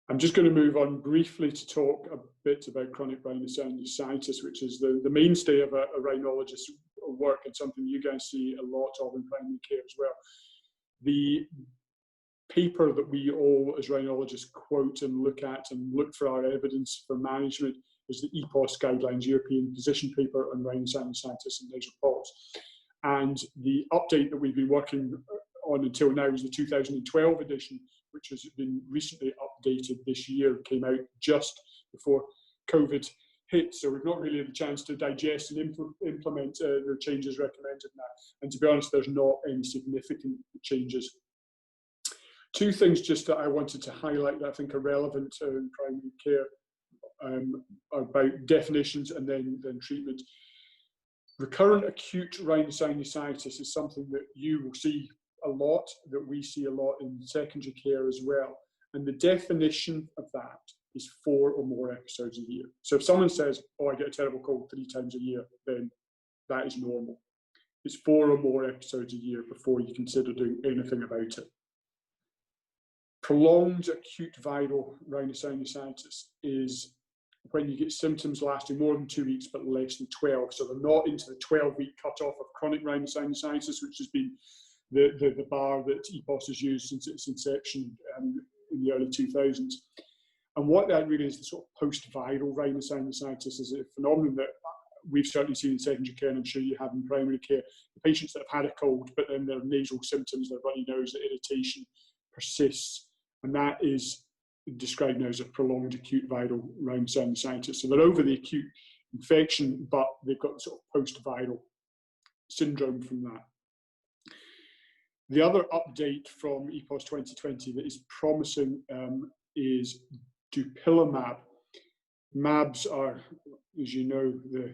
I'm just going to move on briefly to talk a bit about chronic rhinosinusitis, which is the mainstay of a rhinologist's work and something you guys see a lot of in primary care as well. The paper that we all as rhinologists quote and look at and look for our evidence for management is the EPOS guidelines, European Position Paper on Rhinosinusitis and Nasal Polyps. And the update that we've been working on until now is the 2012 edition, which has been recently updated this year, came out just before COVID hit. So we've not really had a chance to digest and implement the changes recommended now. And to be honest, there's not any significant changes. 2 things just that I wanted to highlight that I think are relevant in primary care are about definitions and then treatment. Recurrent acute rhinosinusitis is something that you will see a lot, that we see a lot in secondary care as well. And the definition of that is 4 or more episodes a year. So if someone says, oh, I get a terrible cold 3 times a year, then that is normal. It's 4 or more episodes a year before you consider doing anything about it. Prolonged acute viral rhinosinusitis is when you get symptoms lasting more than 2 weeks but less than 12. So they're not into the 12-week cutoff of chronic rhinosinusitis, which has been the bar that EPOS has used since its inception in the early 2000s. And what that really is, the sort of post-viral rhinosinusitis is a phenomenon that we've certainly seen in secondary care, and I'm sure you have in primary care. The patients that have had a cold, but then their nasal symptoms, their runny nose, their irritation persists. And that is described now as a prolonged acute viral rhinosinusitis. So they're over the acute infection, but they've got sort of post-viral syndrome from that. The other update from EPOS 2020 that is promising is dupilumab. MABs are, as you know, the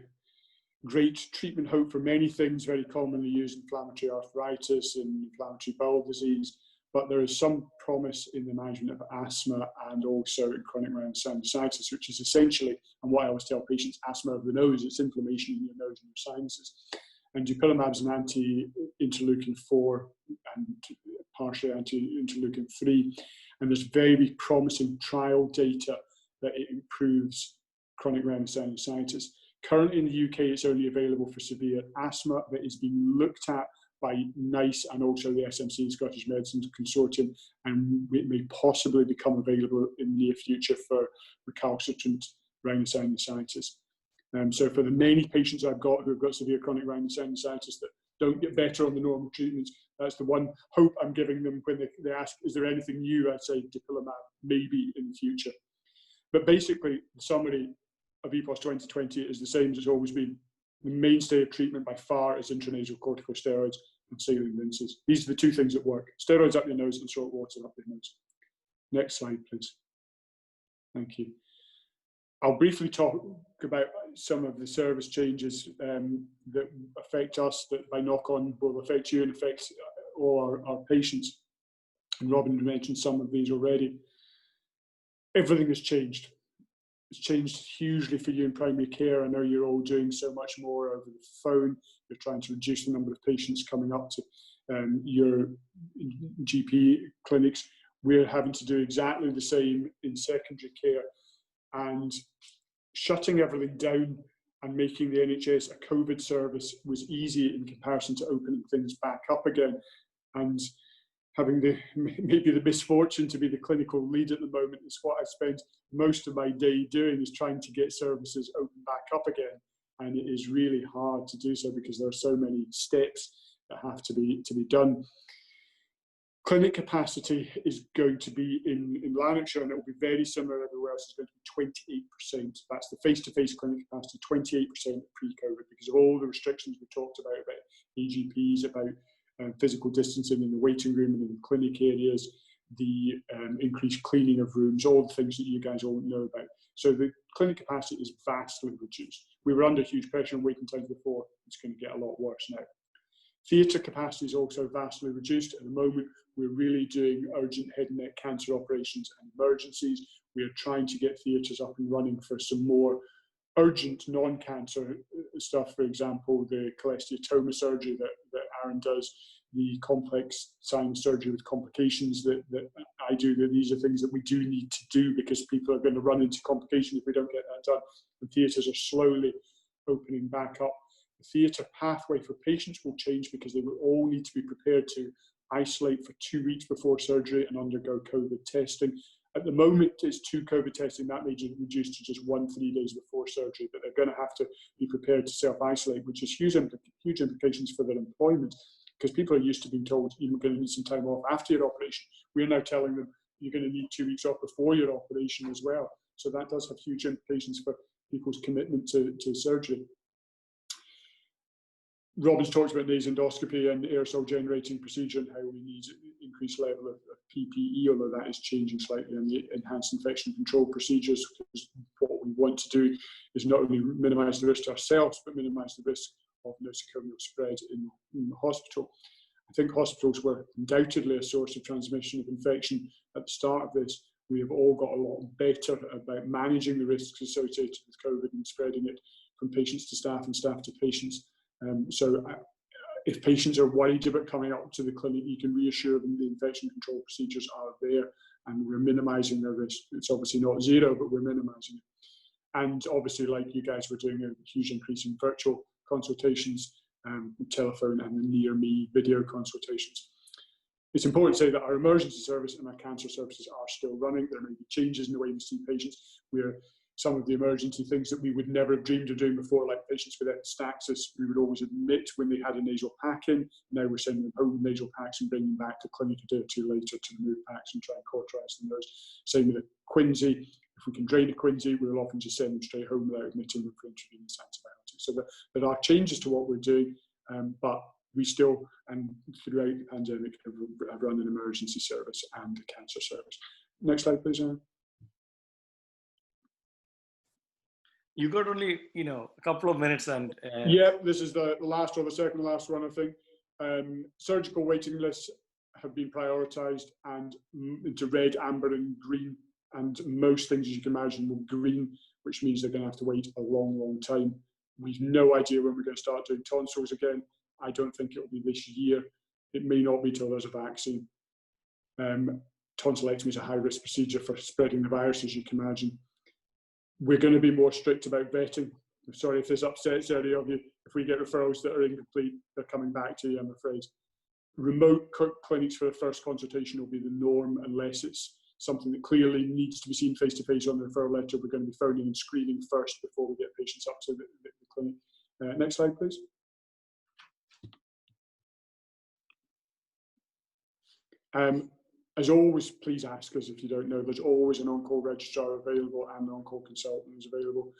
great treatment hope for many things, very commonly used in inflammatory arthritis and inflammatory bowel disease, but there is some promise in the management of asthma and also in chronic rhinosinusitis, which is essentially, and what I always tell patients, asthma of the nose, it's inflammation in your nose and your sinuses. And dupilumab is an anti-interleukin 4 and partially anti-interleukin 3. And there's very promising trial data that it improves chronic rhinosinusitis. Currently in the UK, it's only available for severe asthma, but it's been looked at by NICE and also the SMC, Scottish Medicine Consortium, and it may possibly become available in the near future for recalcitrant rhinosinusitis. So for the many patients I've got who have got severe chronic rhinosinusitis that don't get better on the normal treatments, that's the one hope I'm giving them when they ask, is there anything new? I'd say dupilumab, maybe in the future. But basically, the summary of EPOS 2020 is the same as it's always been. The mainstay of treatment by far is intranasal corticosteroids and saline rinses. These are the 2 things that work. Steroids up your nose and salt water up your nose. Next slide, please. Thank you. I'll briefly talk about some of the service changes that affect us, that by knock-on will affect you and affect all our patients. And Robin mentioned some of these already. Everything has changed. It's changed hugely for you in primary care. I know you're all doing so much more over the phone. You're trying to reduce the number of patients coming up to your GP clinics. we're having to do exactly the same in secondary care, and shutting everything down and making the NHS a COVID service was easy in comparison to opening things back up again. And having maybe the misfortune to be the clinical lead at the moment is what I spend most of my day doing, is trying to get services open back up again. And it is really hard to do so because there are so many steps that have to be done. Clinic capacity is going to be in Lanarkshire, and it will be very similar everywhere else. It's going to be 28%. That's the face-to-face clinic capacity, 28% pre-COVID, because of all the restrictions we talked about AGPs, about physical distancing in the waiting room and in the clinic areas, the increased cleaning of rooms, all the things that you guys all know about. So the clinic capacity is vastly reduced. We were under huge pressure and waiting times before. It's going to get a lot worse now. Theatre capacity is also vastly reduced. At the moment, we're really doing urgent head and neck cancer operations and emergencies. We are trying to get theatres up and running for some more urgent non-cancer stuff. For example, the cholesteatoma surgery that Arun does, the complex sinus surgery with complications that I do. That these are things that we do need to do because people are going to run into complications if we don't get that done. And theatres are slowly opening back up. The theatre pathway for patients will change because they will all need to be prepared to isolate for 2 weeks before surgery and undergo COVID testing. At the moment, it's 2 COVID testing. That may be reduced to just 1 3 days before surgery, but they're going to have to be prepared to self-isolate, which is huge implications for their employment, because people are used to being told you're going to need some time off after your operation. We're now telling them you're going to need 2 weeks off before your operation as well. So that does have huge implications for people's commitment to surgery. Robin's talked about nasendoscopy and aerosol generating procedure and how we need increased level of PPE, although that is changing slightly, and the enhanced infection control procedures, because what we want to do is not only minimise the risk to ourselves, but minimise the risk of nosocomial spread in the hospital. I think hospitals were undoubtedly a source of transmission of infection at the start of this. We have all got a lot better about managing the risks associated with COVID and spreading it from patients to staff and staff to patients. So if patients are worried about coming up to the clinic, you can reassure them the infection control procedures are there and we're minimising their risk. It's obviously not zero, but we're minimising it. And obviously, like you guys were doing, a huge increase in virtual consultations, telephone and the near me video consultations. It's important to say that our emergency service and our cancer services are still running. There may be changes in the way we see patients. Some of the emergency things that we would never have dreamed of doing before, like patients with epistaxis, we would always admit when they had a nasal pack in. Now we're sending them home with nasal packs and bringing them back to clinic a day or two later to remove packs and try and cauterize them. Same with a quinsy. If we can drain a quinsy, we'll often just send them straight home without admitting them for intravenous antibiotics. So there are changes to what we're doing, but we still, and throughout the pandemic, have run an emergency service and a cancer service. Next slide, please, Anne. You got only, a couple of minutes, and yeah, this is the last or the second to last one, I think. Surgical waiting lists have been prioritised and into red, amber, and green, and most things, as you can imagine, will green, which means they're going to have to wait a long, long time. We've no idea when we're going to start doing tonsils again. I don't think it will be this year. It may not be till there's a vaccine. Tonsillectomy is a high-risk procedure for spreading the virus, as you can imagine. We're going to be more strict about vetting. I'm sorry if this upsets any of you. If we get referrals that are incomplete, they're coming back to you, I'm afraid. Remote clinics for the first consultation will be the norm unless it's something that clearly needs to be seen face-to-face on the referral letter. We're going to be phoning and screening first before we get patients up to the clinic. Next slide, please. As always, please ask us if you don't know. There's always an on-call registrar available and an on-call consultant is available.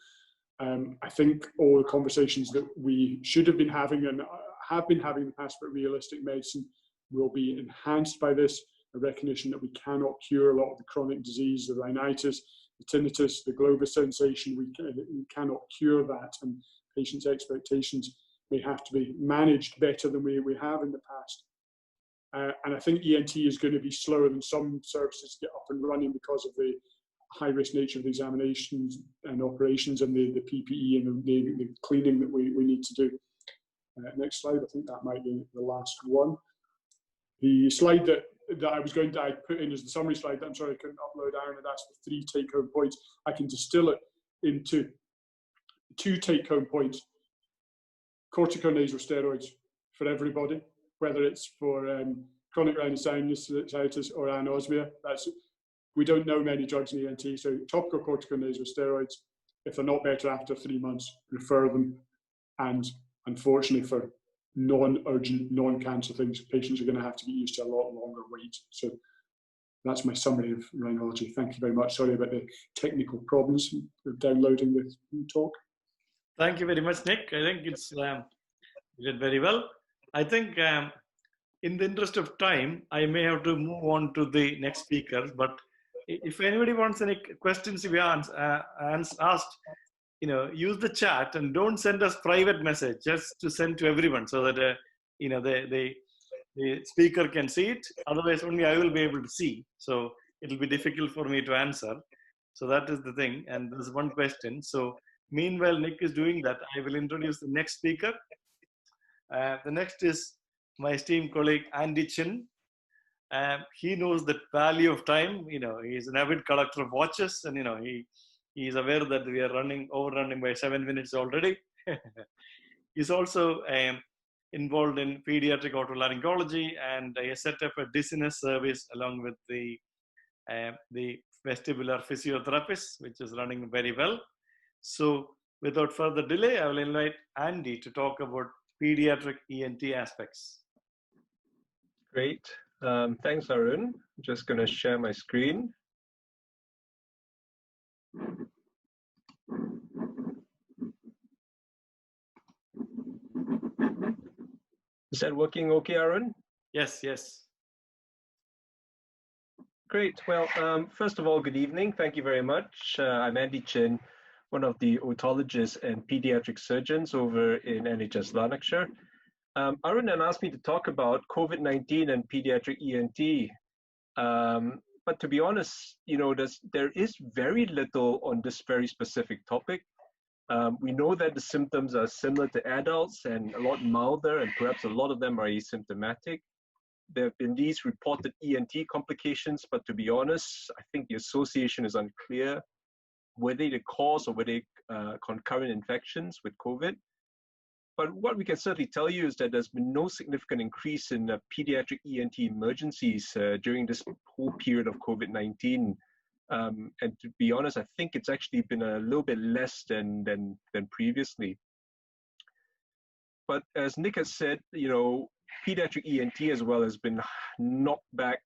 I think all the conversations that we should have been having and have been having in the past about realistic medicine will be enhanced by this, a recognition that we cannot cure a lot of the chronic disease, the rhinitis, the tinnitus, the globus sensation. We cannot cure that, and patients' expectations may have to be managed better than we have in the past. And I think ENT is going to be slower than some services to get up and running because of the high-risk nature of the examinations and operations and the PPE and the cleaning that we need to do. Next slide, I think that might be the last one. The slide that that I put in as the summary slide that I'm sorry I couldn't upload, Aaron, and that's the 3 take-home points. I can distill it into 2 take-home points. Corticonasal steroids for everybody, whether it's for chronic rhinosinusitis or anosmia. We don't know many drugs in ENT, so topical corticonasal steroids, if they're not better after 3 months, refer them. And unfortunately for non-urgent, non-cancer things, patients are going to have to get used to a lot longer wait. So that's my summary of rhinology. Thank you very much. Sorry about the technical problems with downloading the talk. Thank you very much, Nick. I think you did very well. I think in the interest of time, I may have to move on to the next speakers. But if anybody wants any questions to be asked, use the chat and don't send us private message, just to send to everyone so that the speaker can see it. Otherwise, only I will be able to see. So it'll be difficult for me to answer. So that is the thing. And there's one question. So meanwhile, Nick is doing that. I will introduce the next speaker. The next is my esteemed colleague, Andy Chin. He knows the value of time. He's an avid collector of watches, and he is aware that we are overrunning by 7 minutes already. He's also involved in pediatric otolaryngology, and he set up a dizziness service along with the vestibular physiotherapist, which is running very well. So without further delay, I will invite Andy to talk about pediatric ENT aspects. Great. Thanks, Arun. I'm just going to share my screen. Is that working okay, Arun? Yes, yes. Great. Well, first of all, good evening. Thank you very much. I'm Andy Chin, one of the otologists and pediatric surgeons over in NHS Lanarkshire. Arun then asked me to talk about COVID-19 and pediatric ENT. But to be honest, there is very little on this very specific topic. We know that the symptoms are similar to adults and a lot milder, and perhaps a lot of them are asymptomatic. There have been these reported ENT complications, but to be honest, I think the association is unclear, whether the cause or whether concurrent infections with COVID. But what we can certainly tell you is that there's been no significant increase in pediatric ENT emergencies during this whole period of COVID-19. And to be honest, I think it's actually been a little bit less than previously. But as Nick has said, pediatric ENT as well has been knocked back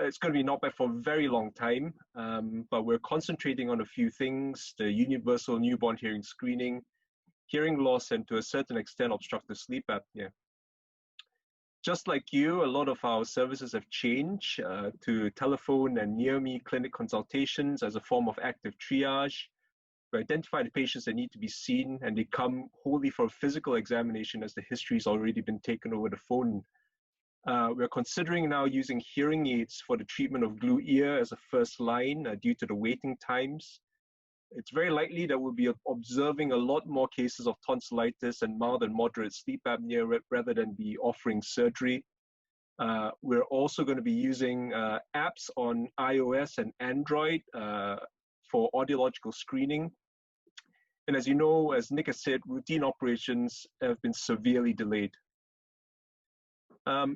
it's going to be knocked back for a very long time. But we're concentrating on a few things: the universal newborn hearing screening, hearing loss, and to a certain extent, obstructive sleep apnea. Just like you, a lot of our services have changed to telephone and near-me clinic consultations as a form of active triage. We identify the patients that need to be seen, and they come wholly for a physical examination as the history has already been taken over the phone. We're considering now using hearing aids for the treatment of glue ear as a first line due to the waiting times. It's very likely that we'll be observing a lot more cases of tonsillitis and mild and moderate sleep apnea rather than be offering surgery. We're also going to be using apps on iOS and Android for audiological screening. And as you know, as Nick has said, routine operations have been severely delayed.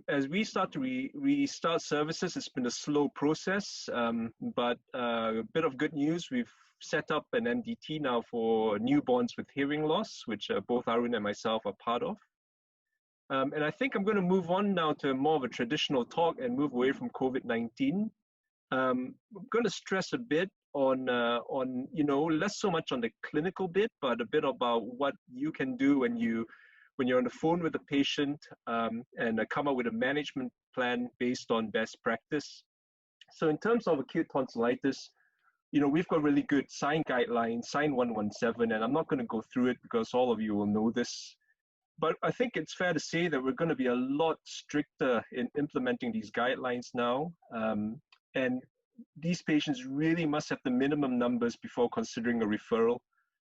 As we start to restart services, it's been a slow process, but a bit of good news. We've set up an MDT now for newborns with hearing loss, which both Arun and myself are part of. And I think I'm going to move on now to more of a traditional talk and move away from COVID-19. I'm going to stress a bit on less so much on the clinical bit, but a bit about what you can do when you're on the phone with a patient and come up with a management plan based on best practice. So in terms of acute tonsillitis, we've got really good sign guidelines, sign 117, and I'm not going to go through it because all of you will know this. But I think it's fair to say that we're going to be a lot stricter in implementing these guidelines now. And these patients really must have the minimum numbers before considering a referral.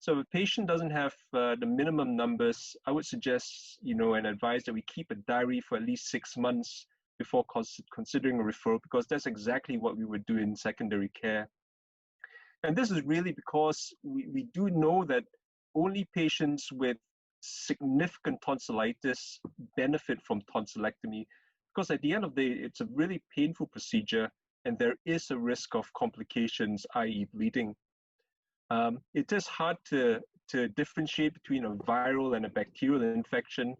So if a patient doesn't have the minimum numbers, I would suggest, and advise that we keep a diary for at least 6 months before considering a referral, because that's exactly what we would do in secondary care. And this is really because we do know that only patients with significant tonsillitis benefit from tonsillectomy, because at the end of the day, it's a really painful procedure and there is a risk of complications, i.e. bleeding. It is hard to differentiate between a viral and a bacterial infection.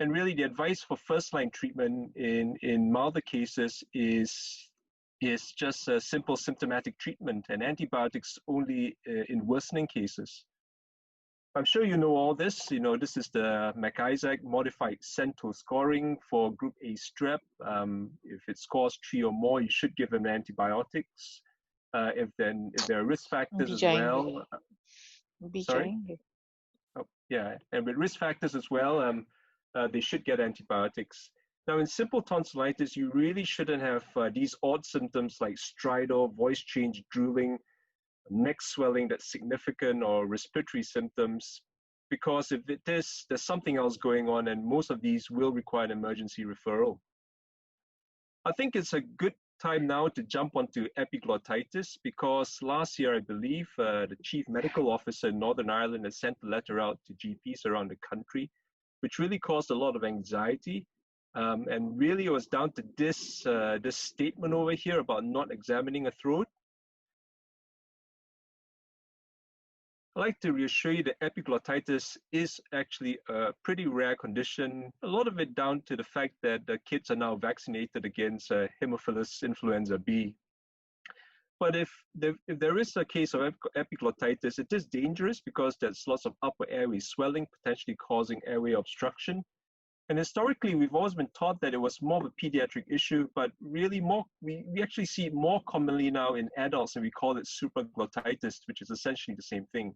And really the advice for first-line treatment in milder cases is just a simple symptomatic treatment, and antibiotics only in worsening cases. I'm sure you know all this. This is the McIsaac modified CENTO scoring for group A strep. If it scores 3 or more, you should give them antibiotics. If there are risk factors as well. Sorry? Oh, yeah, and with risk factors as well, they should get antibiotics. Now, in simple tonsillitis, you really shouldn't have these odd symptoms like stridor, voice change, drooling, neck swelling that's significant, or respiratory symptoms, because if it is, there's something else going on, and most of these will require an emergency referral. I think it's a good time now to jump onto epiglottitis, because last year, I believe, the Chief Medical Officer in Northern Ireland has sent a letter out to GPs around the country, which really caused a lot of anxiety. And really it was down to this statement over here about not examining a throat. I'd like to reassure you that epiglottitis is actually a pretty rare condition, a lot of it down to the fact that the kids are now vaccinated against Haemophilus influenza B. But if there is a case of epiglottitis, it is dangerous because there's lots of upper airway swelling, potentially causing airway obstruction. And historically, we've always been taught that it was more of a pediatric issue, but really we actually see it more commonly now in adults, and we call it supraglottitis, which is essentially the same thing.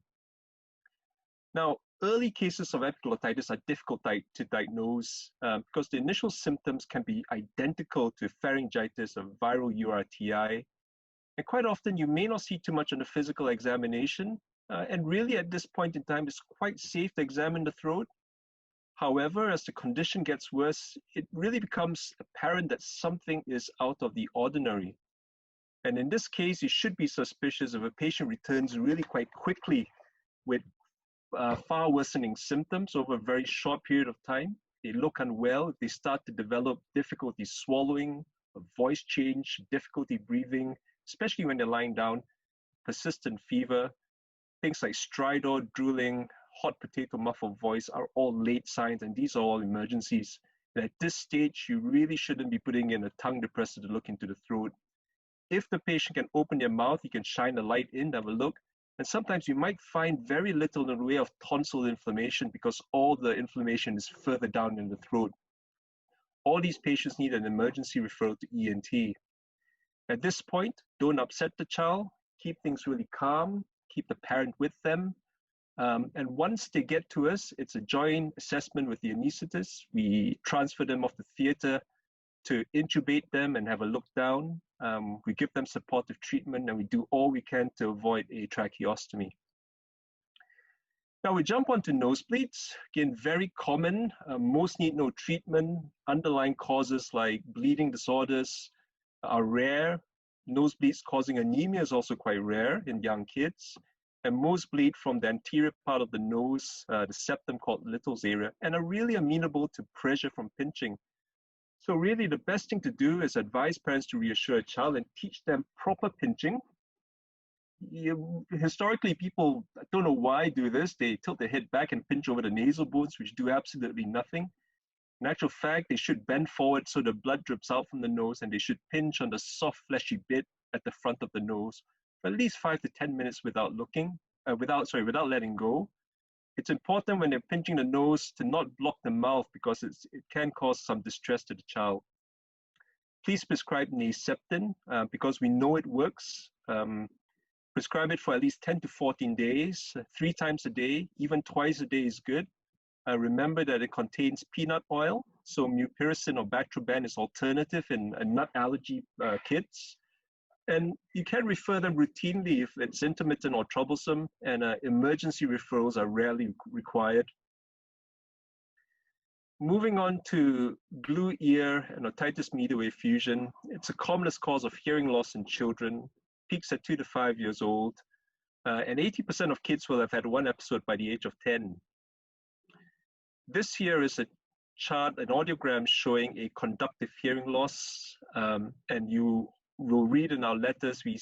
Now, early cases of epiglottitis are difficult to diagnose because the initial symptoms can be identical to pharyngitis or viral URTI. And quite often, you may not see too much on the physical examination. And really, at this point in time, it's quite safe to examine the throat. However, as the condition gets worse, it really becomes apparent that something is out of the ordinary. And in this case, you should be suspicious if a patient returns really quite quickly with far worsening symptoms over a very short period of time. They look unwell, they start to develop difficulty swallowing, a voice change, difficulty breathing, especially when they're lying down, persistent fever, things like stridor, drooling, hot potato muffled voice are all late signs, and these are all emergencies. And at this stage, you really shouldn't be putting in a tongue depressor to look into the throat. If the patient can open their mouth, you can shine a light in, have a look, and sometimes you might find very little in the way of tonsil inflammation because all the inflammation is further down in the throat. All these patients need an emergency referral to ENT. At this point, don't upset the child, keep things really calm, keep the parent with them. And once they get to us, it's a joint assessment with the anaesthetist. We transfer them off the theater to intubate them and have a look down. We give them supportive treatment, and we do all we can to avoid a tracheostomy. Now we jump onto nosebleeds. Again, very common. Most need no treatment. Underlying causes like bleeding disorders are rare. Nosebleeds causing anemia is also quite rare in young kids. And most bleed from the anterior part of the nose, the septum called Little's area, and are really amenable to pressure from pinching. So really the best thing to do is advise parents to reassure a child and teach them proper pinching. Historically, people, I don't know why do this, they tilt their head back and pinch over the nasal bones, which do absolutely nothing. In actual fact, they should bend forward so the blood drips out from the nose, and they should pinch on the soft fleshy bit at the front of the nose for at least 5 to 10 minutes without letting go. It's important when they're pinching the nose to not block the mouth because it can cause some distress to the child. Please prescribe Naseptin because we know it works. Prescribe it for at least 10 to 14 days, 3 times a day, even twice a day is good. Remember that it contains peanut oil, so mupirocin or Batroban is alternative in nut allergy kits. And you can refer them routinely if it's intermittent or troublesome, and emergency referrals are rarely required. Moving on to glue ear and otitis media wave fusion, it's the commonest cause of hearing loss in children, peaks at 2 to 5 years old, and 80% of kids will have had one episode by the age of 10. This here is a chart, an audiogram showing a conductive hearing loss, and you will read in our letters, we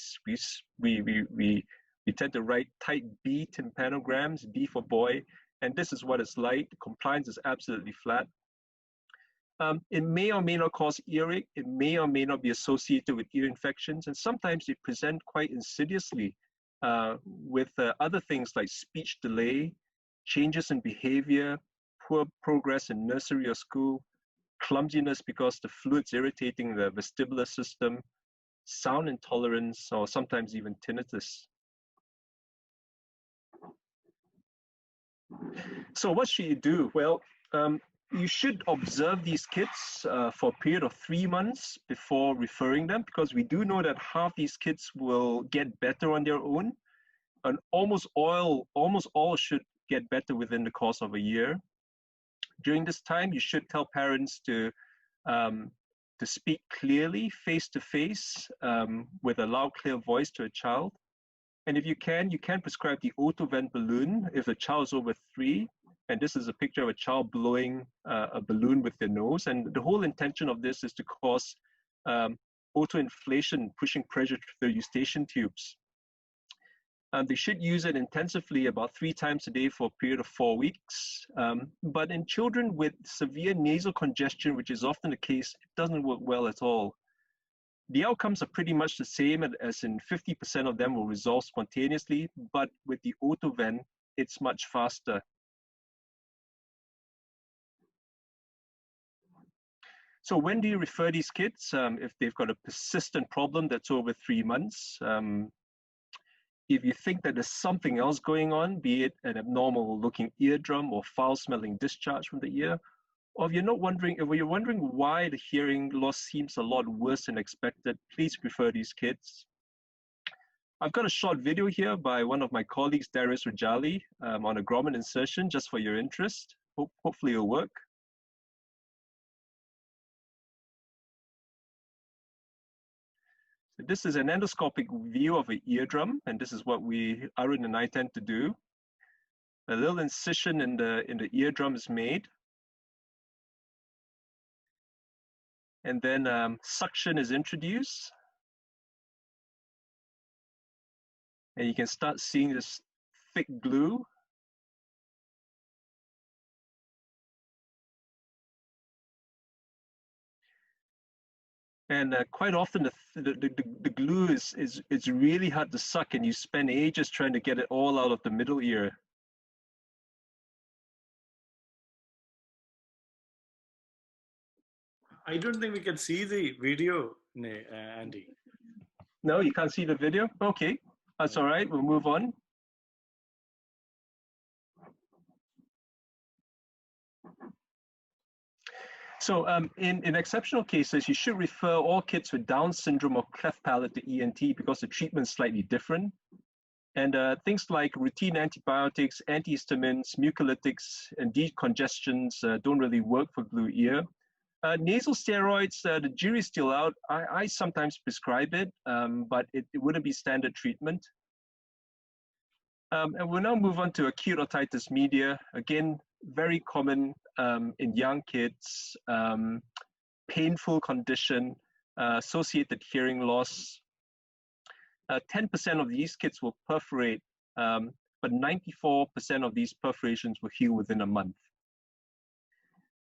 tend to write type B tympanograms, B for boy, and this is what it's like. The compliance is absolutely flat. It may or may not cause earache. It may or may not be associated with ear infections, and sometimes they present quite insidiously with other things like speech delay, changes in behavior, poor progress in nursery or school, clumsiness because the fluid's irritating the vestibular system, sound intolerance, or sometimes even tinnitus. So what should you do? Well, you should observe these kids for a period of 3 months before referring them, because we do know that half these kids will get better on their own, and almost all should get better within the course of a year. During this time, you should tell parents to speak clearly, face to face, with a loud, clear voice to a child. And if you can prescribe the otovent balloon if the child is over 3. And this is a picture of a child blowing a balloon with their nose. And the whole intention of this is to cause autoinflation, pushing pressure through the eustachian tubes. They should use it intensively about 3 times a day for a period of 4 weeks. But in children with severe nasal congestion, which is often the case, it doesn't work well at all. The outcomes are pretty much the same, as in 50% of them will resolve spontaneously, but with the otovent, it's much faster. So when do you refer these kids? If they've got a persistent problem that's over 3 months, if you think that there's something else going on, be it an abnormal looking eardrum or foul smelling discharge from the ear, or if you're wondering why the hearing loss seems a lot worse than expected, please refer these kids. I've got a short video here by one of my colleagues, Darius Rajali, on a Grommet insertion, just for your interest. Hopefully it'll work. So this is an endoscopic view of an eardrum, and this is what Arun and I tend to do. A little incision in the eardrum is made. And then suction is introduced. And you can start seeing this thick glue. And quite often the glue is really hard to suck, and you spend ages trying to get it all out of the middle ear. I don't think we can see the video, Andy. No, you can't see the video? Okay, that's all right, we'll move on. So in exceptional cases, you should refer all kids with Down syndrome or cleft palate to ENT because the treatment is slightly different. And things like routine antibiotics, antihistamines, mucolytics, and decongestants don't really work for glue ear. Nasal steroids, the jury's still out. I sometimes prescribe it, but it wouldn't be standard treatment. And we'll now move on to acute otitis media. Again, very common in young kids, painful condition, associated hearing loss. 10% of these kids will perforate, but 94% of these perforations will heal within a month.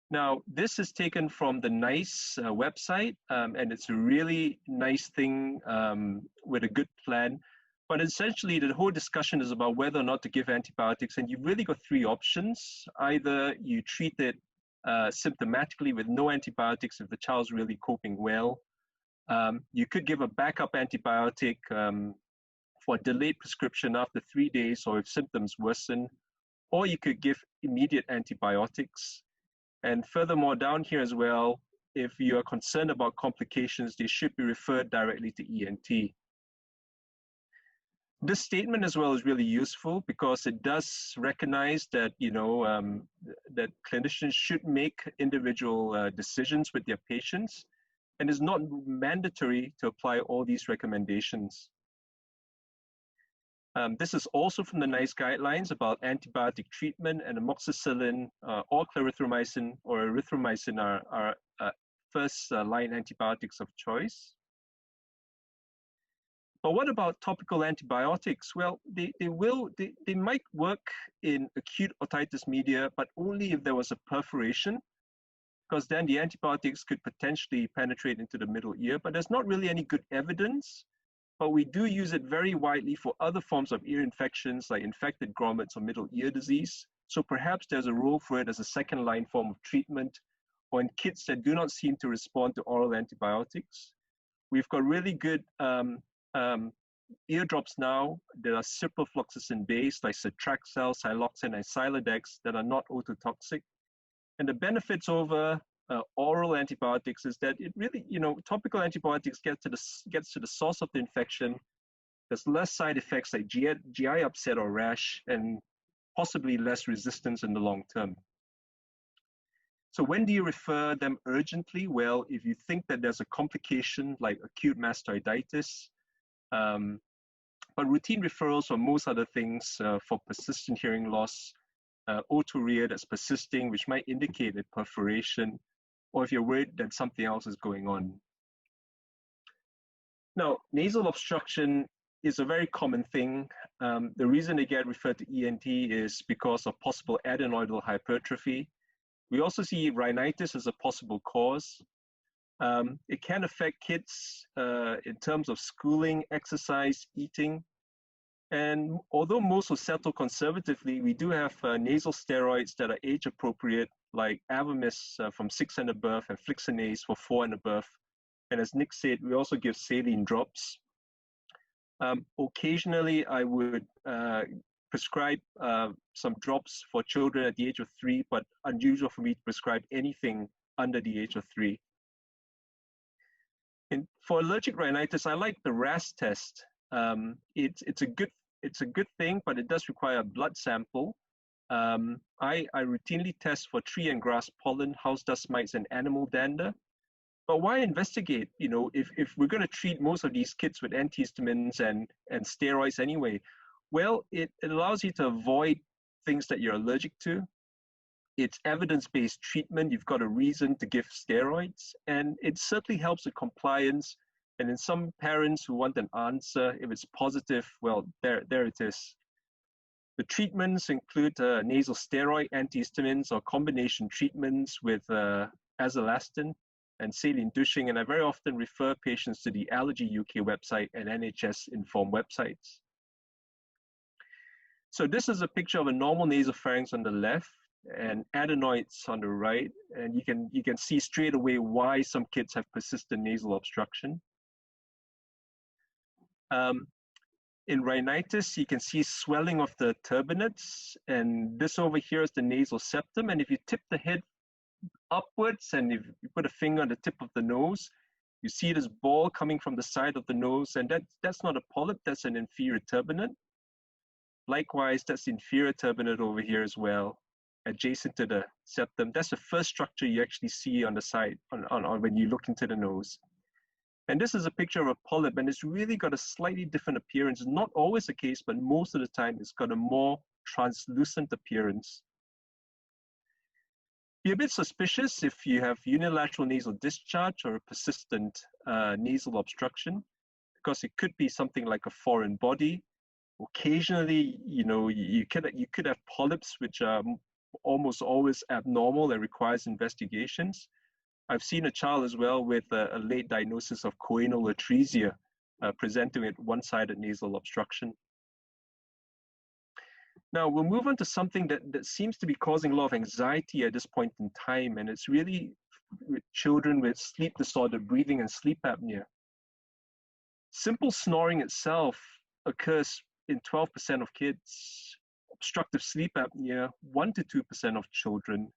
Now, this is taken from the NICE website, and it's a really nice thing with a good plan. But essentially, the whole discussion is about whether or not to give antibiotics, and you've really got 3 options. Either you treat it symptomatically with no antibiotics if the child's really coping well. You could give a backup antibiotic for delayed prescription after 3 days or if symptoms worsen, or you could give immediate antibiotics. And furthermore, down here as well, if you are concerned about complications, they should be referred directly to ENT. This statement as well is really useful because it does recognize that, that clinicians should make individual decisions with their patients, and it's not mandatory to apply all these recommendations. This is also from the NICE guidelines about antibiotic treatment, and amoxicillin or clarithromycin or erythromycin are first line antibiotics of choice. But what about topical antibiotics? Well, they might work in acute otitis media, but only if there was a perforation, because then the antibiotics could potentially penetrate into the middle ear, but there's not really any good evidence. But we do use it very widely for other forms of ear infections like infected grommets or middle ear disease. So perhaps there's a role for it as a second line form of treatment, or in kids that do not seem to respond to oral antibiotics. We've got really good eardrops now that are ciprofloxacin based, like Cetraxel, Siloxane, and Silodex, that are not ototoxic. And the benefits over oral antibiotics is that it really, topical antibiotics gets to the source of the infection. There's less side effects like GI upset or rash, and possibly less resistance in the long term. So when do you refer them urgently? Well, if you think that there's a complication like acute mastoiditis, but routine referrals for most other things, for persistent hearing loss, otorrhea that's persisting, which might indicate a perforation, or if you're worried that something else is going on. Now, nasal obstruction is a very common thing. The reason they get referred to ENT is because of possible adenoidal hypertrophy. We also see rhinitis as a possible cause. It can affect kids in terms of schooling, exercise, eating. And although most will settle conservatively, we do have nasal steroids that are age appropriate, like Avamys from 6 and above, and Flixenase for 4 and above. And as Nick said, we also give saline drops. Occasionally, I would prescribe some drops for children at the age of 3, but unusual for me to prescribe anything under the age of 3. And for allergic rhinitis, I like the RAS test. It's a good thing, but it does require a blood sample. I routinely test for tree and grass pollen, house dust mites, and animal dander. But why investigate? If we're going to treat most of these kids with antihistamines and steroids anyway, well, it allows you to avoid things that you're allergic to. It's evidence-based treatment. You've got a reason to give steroids, and it certainly helps with compliance. And in some parents who want an answer, if it's positive, well, there it is. The treatments include nasal steroid, antihistamines, or combination treatments with azelastine and saline douching. And I very often refer patients to the Allergy UK website and NHS Inform websites. So this is a picture of a normal nasopharynx on the left and adenoids on the right. And you can see straight away why some kids have persistent nasal obstruction. In rhinitis, you can see swelling of the turbinates, and this over here is the nasal septum. And if you tip the head upwards and if you put a finger on the tip of the nose, you see this ball coming from the side of the nose, and that's not a polyp, that's an inferior turbinate. Likewise, that's the inferior turbinate over here as well, adjacent to the septum. That's the first structure you actually see on the side on when you look into the nose. And this is a picture of a polyp, and it's really got a slightly different appearance. It's not always the case, but most of the time it's got a more translucent appearance. Be a bit suspicious if you have unilateral nasal discharge or a persistent nasal obstruction, because it could be something like a foreign body. Occasionally, you could have polyps which are almost always abnormal and requires investigations. I've seen a child as well with a late diagnosis of choanal atresia, presenting with one-sided nasal obstruction. Now we'll move on to something that seems to be causing a lot of anxiety at this point in time, and it's really with children with sleep disordered breathing and sleep apnea. Simple snoring itself occurs in 12% of kids. Obstructive sleep apnea, 1 to 2% of children.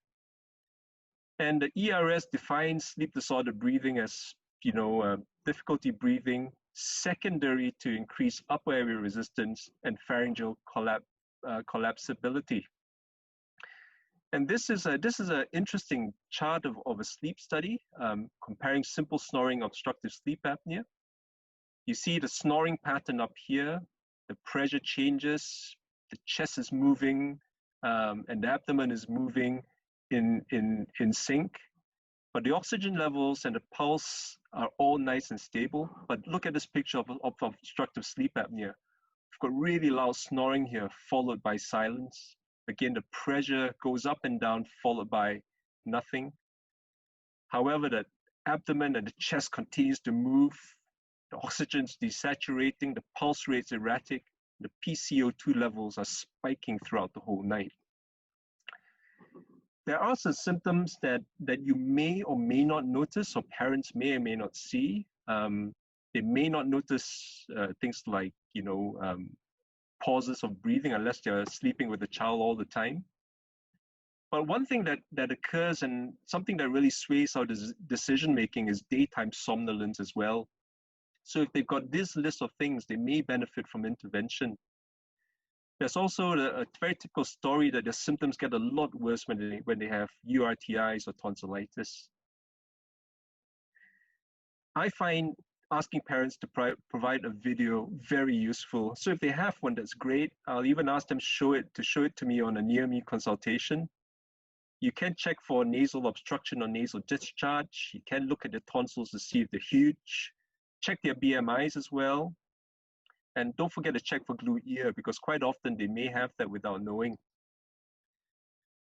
And the ERS defines sleep disordered breathing as, difficulty breathing secondary to increased upper airway resistance and pharyngeal collapsibility. And this is an interesting chart of a sleep study comparing simple snoring obstructive sleep apnea. You see the snoring pattern up here, the pressure changes, the chest is moving, and the abdomen is moving in sync. But the oxygen levels and the pulse are all nice and stable. But look at this picture of obstructive sleep apnea. We've got really loud snoring here, followed by silence. Again, the pressure goes up and down, followed by nothing. However, the abdomen and the chest continues to move. The oxygen's desaturating, the pulse rate's erratic, the PCO2 levels are spiking throughout the whole night. There are some symptoms that you may or may not notice, or parents may or may not see. They may not notice things like, pauses of breathing unless they're sleeping with the child all the time. But one thing that occurs, and something that really sways our decision making, is daytime somnolence as well. So if they've got this list of things, they may benefit from intervention. There's also a very typical story that their symptoms get a lot worse when they have URTIs or tonsillitis. I find asking parents to provide a video very useful. So if they have one, that's great. I'll even ask them to show it to me on a near-me consultation. You can check for nasal obstruction or nasal discharge. You can look at the tonsils to see if they're huge. Check their BMIs as well. And don't forget to check for glue ear, because quite often they may have that without knowing.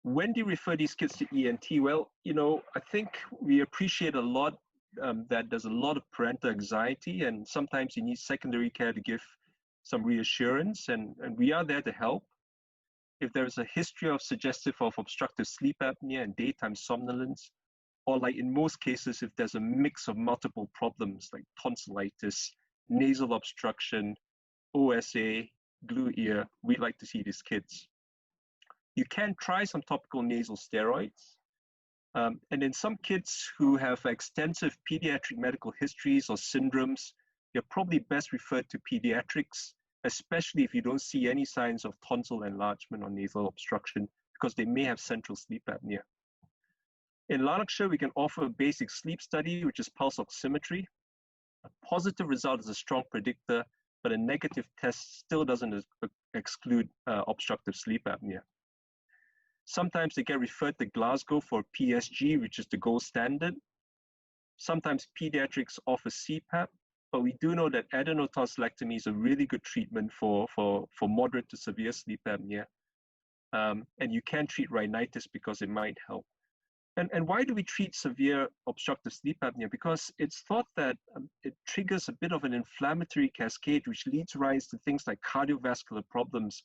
When do you refer these kids to ENT? Well, I think we appreciate a lot that there's a lot of parental anxiety, and sometimes you need secondary care to give some reassurance, and we are there to help. If there's a history of suggestive of obstructive sleep apnea and daytime somnolence, or like in most cases, if there's a mix of multiple problems like tonsillitis, nasal obstruction, OSA, glue ear, we'd like to see these kids. You can try some topical nasal steroids. And in some kids who have extensive pediatric medical histories or syndromes, you're probably best referred to pediatrics, especially if you don't see any signs of tonsil enlargement or nasal obstruction, because they may have central sleep apnea. In Lanarkshire, we can offer a basic sleep study, which is pulse oximetry. A positive result is a strong predictor, but a negative test still doesn't exclude obstructive sleep apnea. Sometimes they get referred to Glasgow for PSG, which is the gold standard. Sometimes pediatrics offer CPAP, but we do know that adenotonsillectomy is a really good treatment for moderate to severe sleep apnea. And you can treat rhinitis because it might help. And why do we treat severe obstructive sleep apnea? Because it's thought that it triggers a bit of an inflammatory cascade, which leads rise to things like cardiovascular problems,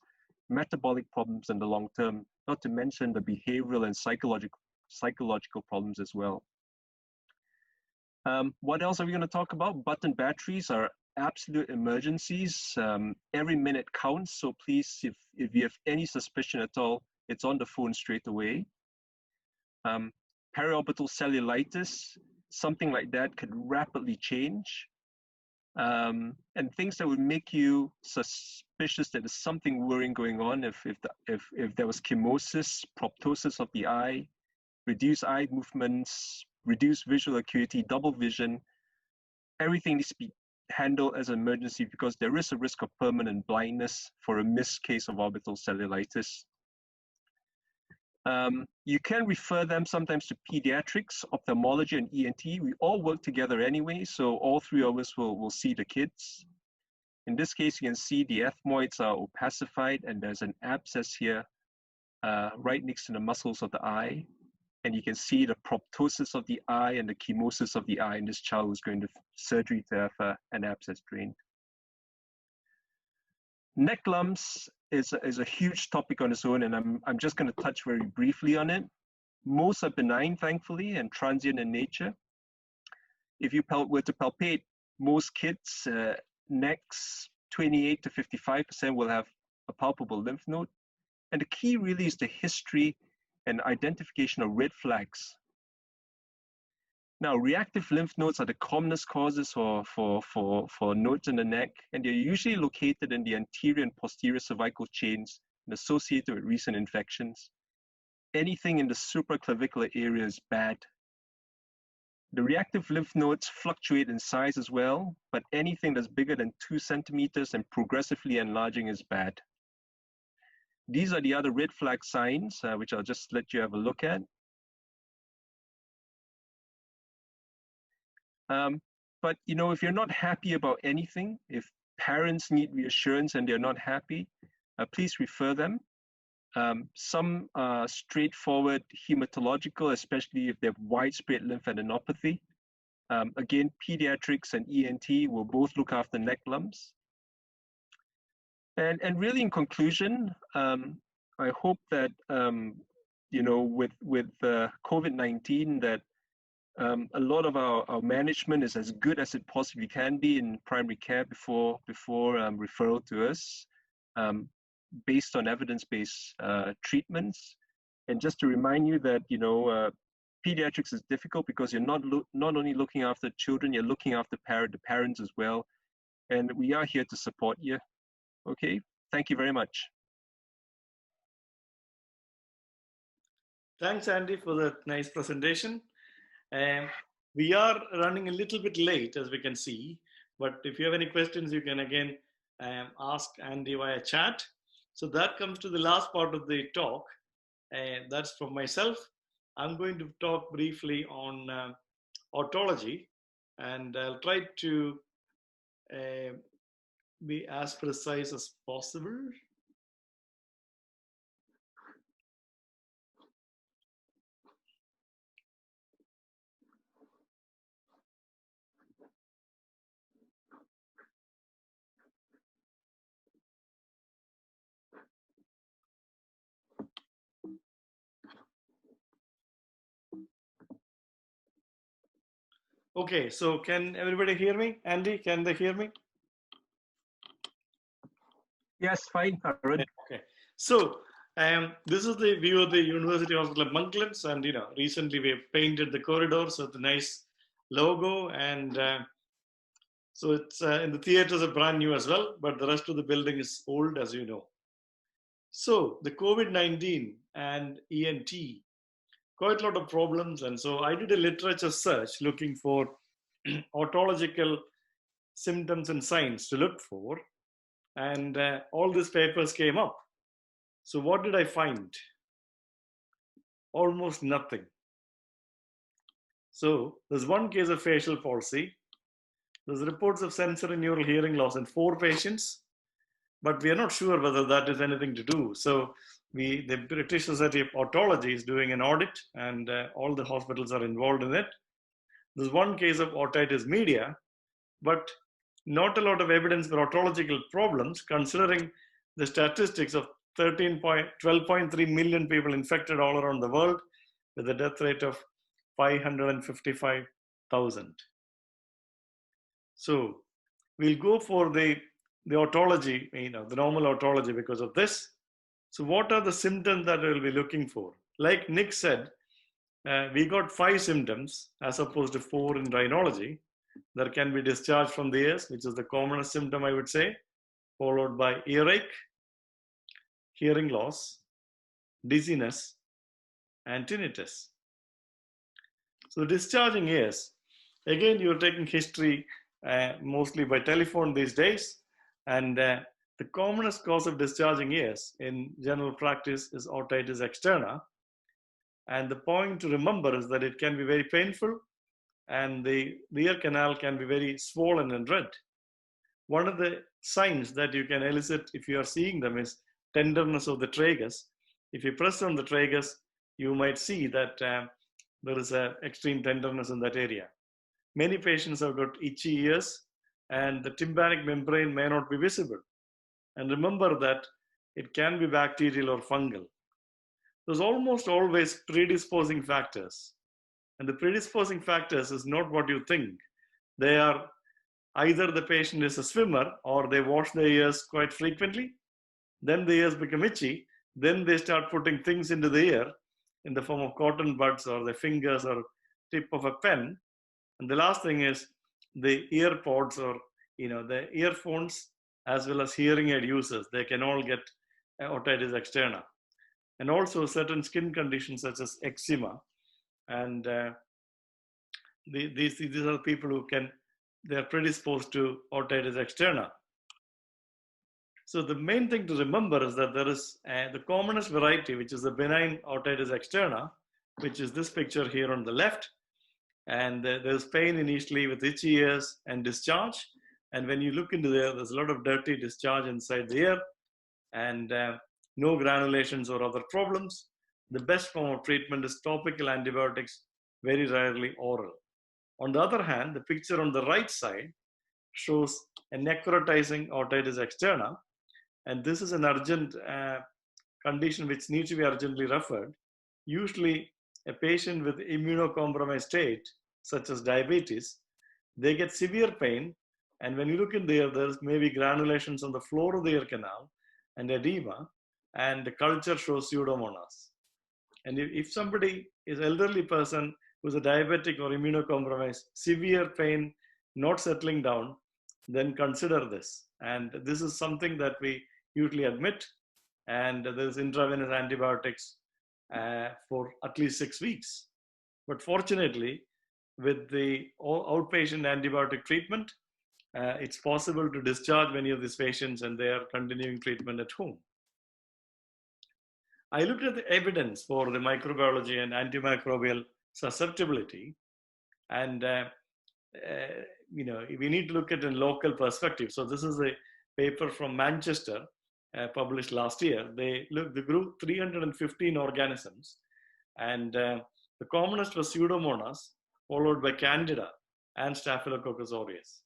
metabolic problems in the long term, not to mention the behavioral and psychological problems as well. What else are we going to talk about? Button batteries are absolute emergencies. Every minute counts, so please, if you have any suspicion at all, it's on the phone straight away. Periorbital cellulitis, something like that could rapidly change. And things that would make you suspicious that there's something worrying going on, if there was chemosis, proptosis of the eye, reduced eye movements, reduced visual acuity, double vision, everything needs to be handled as an emergency because there is a risk of permanent blindness for a missed case of orbital cellulitis. You can refer them sometimes to pediatrics, ophthalmology, and ENT. We all work together anyway, so all three of us will see the kids. In this case, you can see the ethmoids are opacified, and there's an abscess here right next to the muscles of the eye. And you can see the proptosis of the eye and the chemosis of the eye in this child who's going to surgery to have an abscess drained. Neck lumps is a huge topic on its own, and I'm just going to touch very briefly on it. Most are benign, thankfully, and transient in nature. If you were to palpate most kids' necks, 28 to 55% will have a palpable lymph node. And the key really is the history and identification of red flags. Now, reactive lymph nodes are the commonest causes for nodes in the neck, and they're usually located in the anterior and posterior cervical chains and associated with recent infections. Anything in the supraclavicular area is bad. The reactive lymph nodes fluctuate in size as well, but anything that's bigger than 2 centimeters and progressively enlarging is bad. These are the other red flag signs, which I'll just let you have a look at. But if you're not happy about anything, if parents need reassurance and they're not happy, please refer them. Some straightforward hematological, especially if they have widespread lymphadenopathy. Again, pediatrics and ENT will both look after neck lumps. And really, in conclusion, I hope that with COVID-19, that a lot of our management is as good as it possibly can be in primary care before referral to us, based on evidence-based treatments. And just to remind you that pediatrics is difficult because you're not only looking after children, you're looking after the parents as well. And we are here to support you. Okay, thank you very much. Thanks, Andy, for that nice presentation. We are running a little bit late, as we can see, but if you have any questions, you can again ask Andy via chat. So that comes to the last part of the talk, and that's from myself. I'm going to talk briefly on otology, and I'll try to be as precise as possible. Okay, so can everybody hear me? Andy, can they hear me? Yes, fine, Arun. Okay, so this is the view of the University Hospital Monklands, and recently we have painted the corridors with a nice logo, and so it's in the theaters are brand new as well, but the rest of the building is old, as you know. So the COVID-19 and ENT, quite a lot of problems, and so I did a literature search looking for otological symptoms and signs to look for, and all these papers came up. So what did I find? Almost nothing. So there's one case of facial palsy. There's reports of sensory neural hearing loss in 4 patients, but we are not sure whether that is anything to do. So the British Society of Otology is doing an audit, and all the hospitals are involved in it. There's one case of otitis media, but not a lot of evidence for otological problems, considering the statistics of 12.3 million people infected all around the world, with a death rate of 555,000. So we'll go for the otology, the normal otology because of this. So what are the symptoms that we'll be looking for? Like Nick said, we got 5 symptoms as opposed to 4 in rhinology. There can be discharge from the ears, which is the commonest symptom, I would say, followed by earache, hearing loss, dizziness, and tinnitus. So discharging ears, again, you're taking history mostly by telephone these days, and the commonest cause of discharging ears in general practice is otitis externa. And the point to remember is that it can be very painful, and the ear canal can be very swollen and red. One of the signs that you can elicit if you are seeing them is tenderness of the tragus. If you press on the tragus, you might see that there is an extreme tenderness in that area. Many patients have got itchy ears, and the tympanic membrane may not be visible. And remember that it can be bacterial or fungal. There's almost always predisposing factors. And the predisposing factors is not what you think. They are either the patient is a swimmer, or they wash their ears quite frequently, then the ears become itchy, then they start putting things into the ear in the form of cotton buds or their fingers or tip of a pen, And the last thing is the ear pods, or the earphones, as well as hearing aid users. They can all get otitis externa, and also certain skin conditions such as eczema. And these are people who they're predisposed to otitis externa. So the main thing to remember is that there is the commonest variety, which is the benign otitis externa, which is this picture here on the left. And there's pain initially with itchy ears and discharge. And when you look into there, there's a lot of dirty discharge inside the ear, and no granulations or other problems. The best form of treatment is topical antibiotics, very rarely oral. On the other hand, the picture on the right side shows a necrotizing otitis externa. And this is an urgent condition which needs to be urgently referred. Usually a patient with immunocompromised state, such as diabetes, they get severe pain. And when you look in there, there's maybe granulations on the floor of the ear canal and edema, and the culture shows pseudomonas. And if somebody is an elderly person who's a diabetic or immunocompromised, severe pain, not settling down, then consider this. And this is something that we usually admit, and there's intravenous antibiotics for at least 6 weeks. But fortunately, with the outpatient antibiotic treatment, it's possible to discharge many of these patients, and they are continuing treatment at home. I looked at the evidence for the microbiology and antimicrobial susceptibility, and we need to look at it in local perspective. So this is a paper from Manchester, published last year. They grouped 315 organisms, and the commonest was Pseudomonas, followed by Candida and Staphylococcus aureus.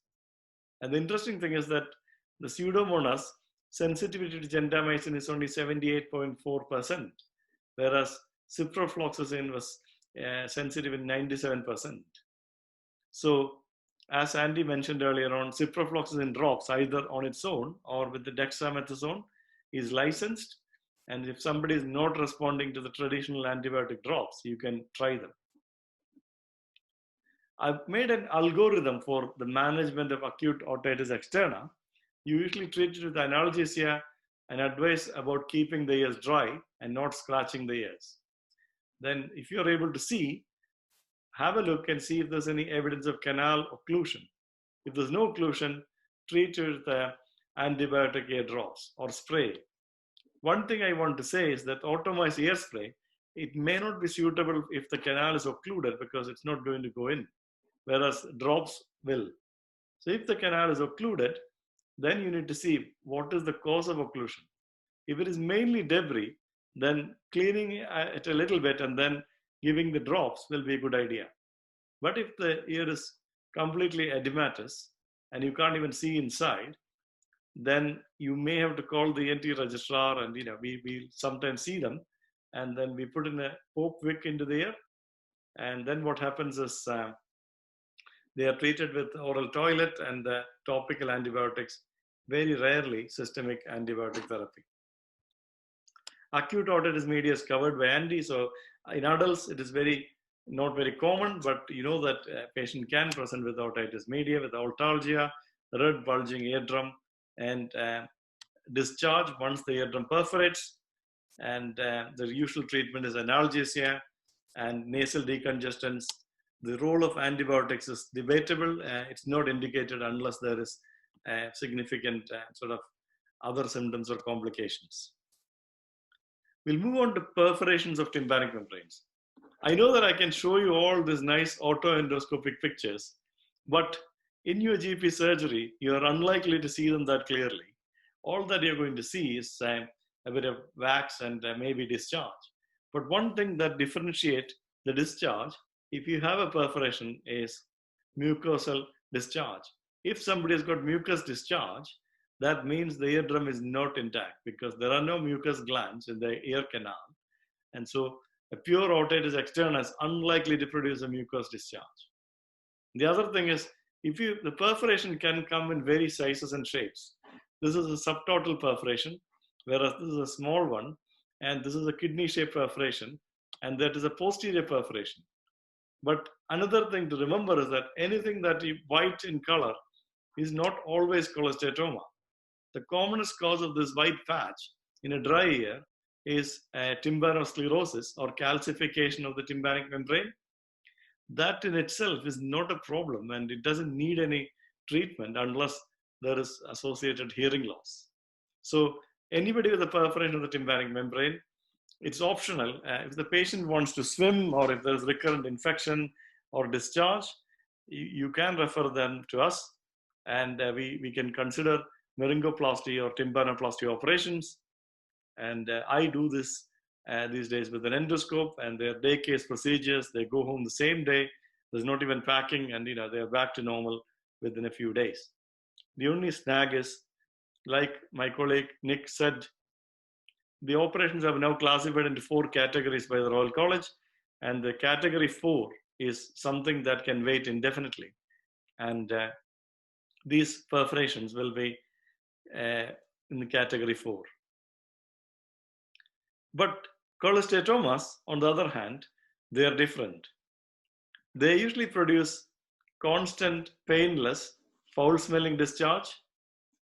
And the interesting thing is that the Pseudomonas sensitivity to gentamicin is only 78.4%, whereas ciprofloxacin was sensitive in 97%. So, as Andy mentioned earlier on, ciprofloxacin drops either on its own or with the dexamethasone is licensed. And if somebody is not responding to the traditional antibiotic drops, you can try them. I've made an algorithm for the management of acute otitis externa. You usually treat it with analgesia and advise about keeping the ears dry and not scratching the ears. Then if you're able to see, have a look and see if there's any evidence of canal occlusion. If there's no occlusion, treat it with antibiotic ear drops or spray. One thing I want to say is that automized ear spray, it may not be suitable if the canal is occluded because it's not going to go in, whereas drops will. So if the canal is occluded, then you need to see what is the cause of occlusion. If it is mainly debris, then cleaning it a little bit and then giving the drops will be a good idea. But if the ear is completely edematous and you can't even see inside, then you may have to call the ENT registrar, and we sometimes see them, and then we put in a Pope wick into the ear, and then what happens is they are treated with oral toilet and topical antibiotics, very rarely systemic antibiotic therapy. Acute otitis media is covered by Andy. So in adults, it is not very common, but you know that a patient can present with otitis media, with autalgia, red bulging eardrum, and discharge once the eardrum perforates. And the usual treatment is analgesia and nasal decongestants. The role of antibiotics is debatable. It's not indicated unless there is significant sort of other symptoms or complications. We'll move on to perforations of tympanic membranes. I know that I can show you all these nice autoendoscopic pictures, but in your GP surgery, you're unlikely to see them that clearly. All that you're going to see is a bit of wax and maybe discharge. But one thing that differentiates the discharge, if you have a perforation, is mucosal discharge. If somebody has got mucus discharge, that means the eardrum is not intact because there are no mucus glands in the ear canal. And so a pure otitis externa is unlikely to produce a mucus discharge. The other thing is, the perforation can come in various sizes and shapes. This is a subtotal perforation, whereas this is a small one, and this is a kidney-shaped perforation, and that is a posterior perforation. But another thing to remember is that anything that is white in color is not always cholesteatoma. The commonest cause of this white patch in a dry ear is tympanosclerosis or calcification of the tympanic membrane. That in itself is not a problem, and it doesn't need any treatment unless there is associated hearing loss. So anybody with a perforation of the tympanic membrane, it's optional. If the patient wants to swim or if there's recurrent infection or discharge, you can refer them to us, and we can consider laryngoplasty or tympanoplasty operations. And I do this these days with an endoscope, and their day case procedures. They go home the same day. There's not even packing, and they're back to normal within a few days. The only snag is, like my colleague Nick said, the operations are now classified into 4 categories by the Royal College, and the category 4 is something that can wait indefinitely. And these perforations will be in the category 4. But cholesteatomas, on the other hand, they are different. They usually produce constant, painless, foul-smelling discharge,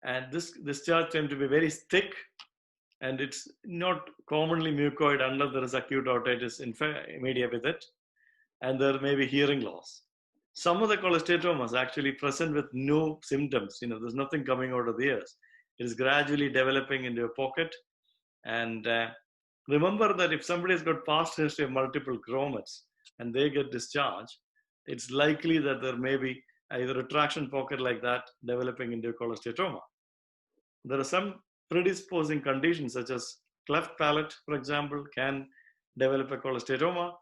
and this discharge tends to be very thick, and it's not commonly mucoid unless there is acute otitis media with it, and there may be hearing loss. Some of the cholesteatomas actually present with no symptoms. There's nothing coming out of the ears. It is gradually developing into a pocket, and remember that if somebody has got past history of multiple grommets and they get discharged, it's likely that there may be either a traction pocket like that developing into a cholesteatoma. There are some predisposing conditions such as cleft palate, for example, can develop a cholesteatoma.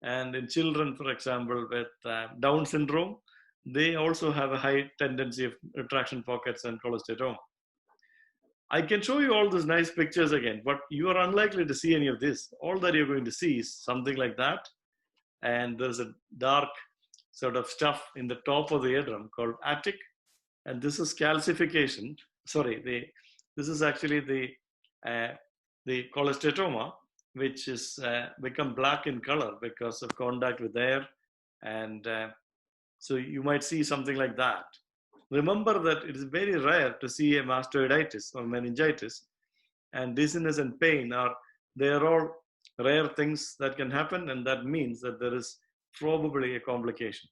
And in children, for example, with Down syndrome, they also have a high tendency of retraction pockets and cholesteatoma. I can show you all those nice pictures again, but you are unlikely to see any of this. All that you're going to see is something like that. And there's a dark sort of stuff in the top of the eardrum called attic. And this is calcification. Sorry, this is actually the cholesteatoma, which is become black in color because of contact with air. And so you might see something like that. Remember that it is very rare to see a mastoiditis or meningitis, and dizziness and pain they are all rare things that can happen, and that means that there is probably a complication.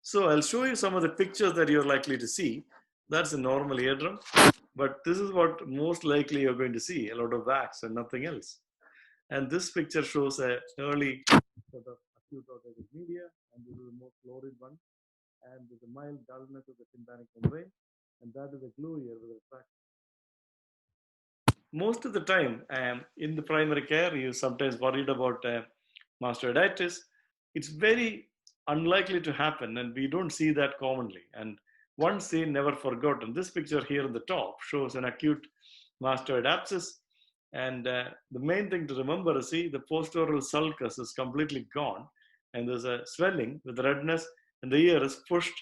So I'll show you some of the pictures that you're likely to see. That's a normal eardrum, but this is what most likely you're going to see, a lot of wax and nothing else. And this picture shows an early sort of acute otitis media, and this is the more florid one. And with a mild dullness of the tympanic membrane, and that is a glue ear with a retraction. Most of the time, in the primary care, you're sometimes worried about mastoiditis. It's very unlikely to happen, and we don't see that commonly. And once seen, never forgotten. This picture here on the top shows an acute mastoid abscess, and the main thing to remember is, see, the postoral sulcus is completely gone, and there's a swelling with redness, and the ear is pushed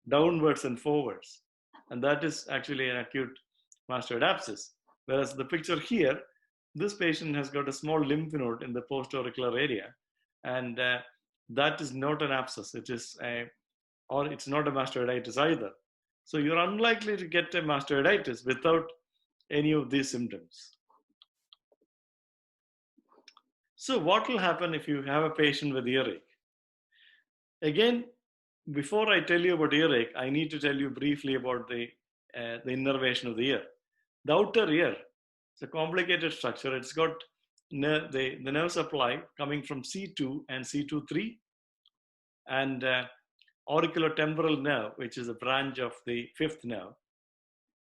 downwards and forwards. And that is actually an acute mastoid abscess. Whereas the picture here, this patient has got a small lymph node in the postauricular area, and that is not an abscess. It is or it's not a mastoiditis either. So you're unlikely to get a mastoiditis without any of these symptoms. So what will happen if you have a patient with earache? Again, before I tell you about earache, I need to tell you briefly about the innervation of the ear. The outer ear, it's a complicated structure. It's got the nerve supply coming from C2 and C2-3, and auriculotemporal nerve, which is a branch of the 5th nerve.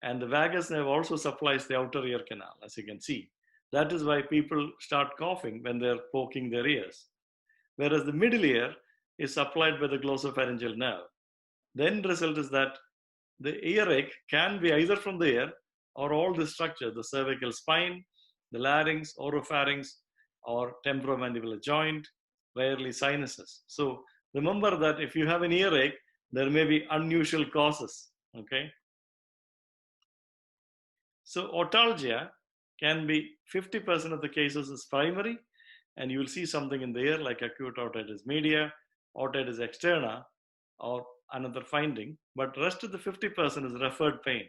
And the vagus nerve also supplies the outer ear canal, as you can see. That is why people start coughing when they're poking their ears. Whereas the middle ear is supplied by the glossopharyngeal nerve. The end result is that the earache can be either from the ear or all the structure, the cervical spine, the larynx, oropharynx, or temporomandibular joint, rarely sinuses. So remember that if you have an earache, there may be unusual causes, okay? So otalgia can be 50% of the cases is primary, and you will see something in the ear like acute otitis media, otitis externa, or another finding, but rest of the 50% is referred pain.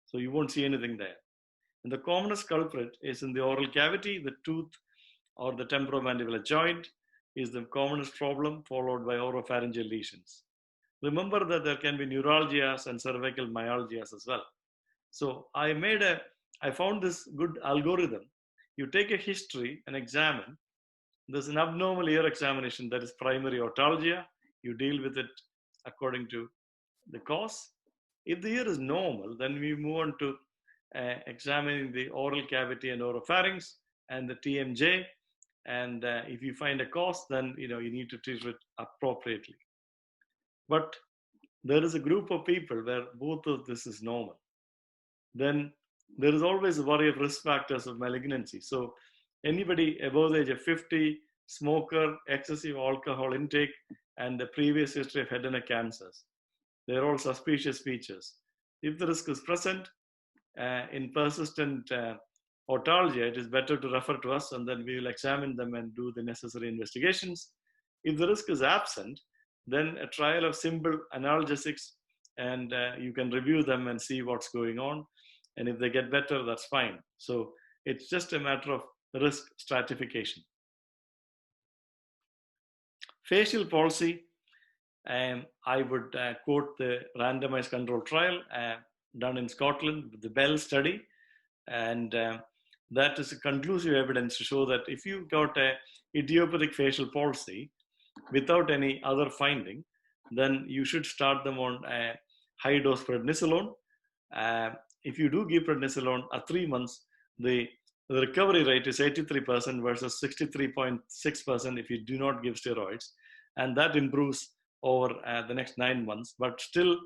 So you won't see anything there. And the commonest culprit is in the oral cavity, the tooth or the temporomandibular joint is the commonest problem, followed by oropharyngeal lesions. Remember that there can be neuralgias and cervical myalgias as well. So I found this good algorithm. You take a history and examine. There's an abnormal ear examination that is primary otalgia. You deal with it according to the cause. If the ear is normal, then we move on to examining the oral cavity and oropharynx and the TMJ. And if you find a cause, then you need to treat it appropriately. But there is a group of people where both of this is normal. Then there is always a worry of risk factors of malignancy. So anybody above the age of 50, smoker, excessive alcohol intake, and the previous history of head and neck cancers, they're all suspicious features. If the risk is present in persistent otalgia, it is better to refer to us, and then we will examine them and do the necessary investigations. If the risk is absent, then a trial of simple analgesics, and you can review them and see what's going on. And if they get better, that's fine. So it's just a matter of risk stratification. Facial palsy, I would quote the randomized control trial done in Scotland, the Bell study. And that is a conclusive evidence to show that if you got a idiopathic facial palsy without any other finding, then you should start them on a high dose prednisolone. If you do give prednisolone at 3 months, the recovery rate is 83% versus 63.6% if you do not give steroids. And that improves over the next 9 months. But still,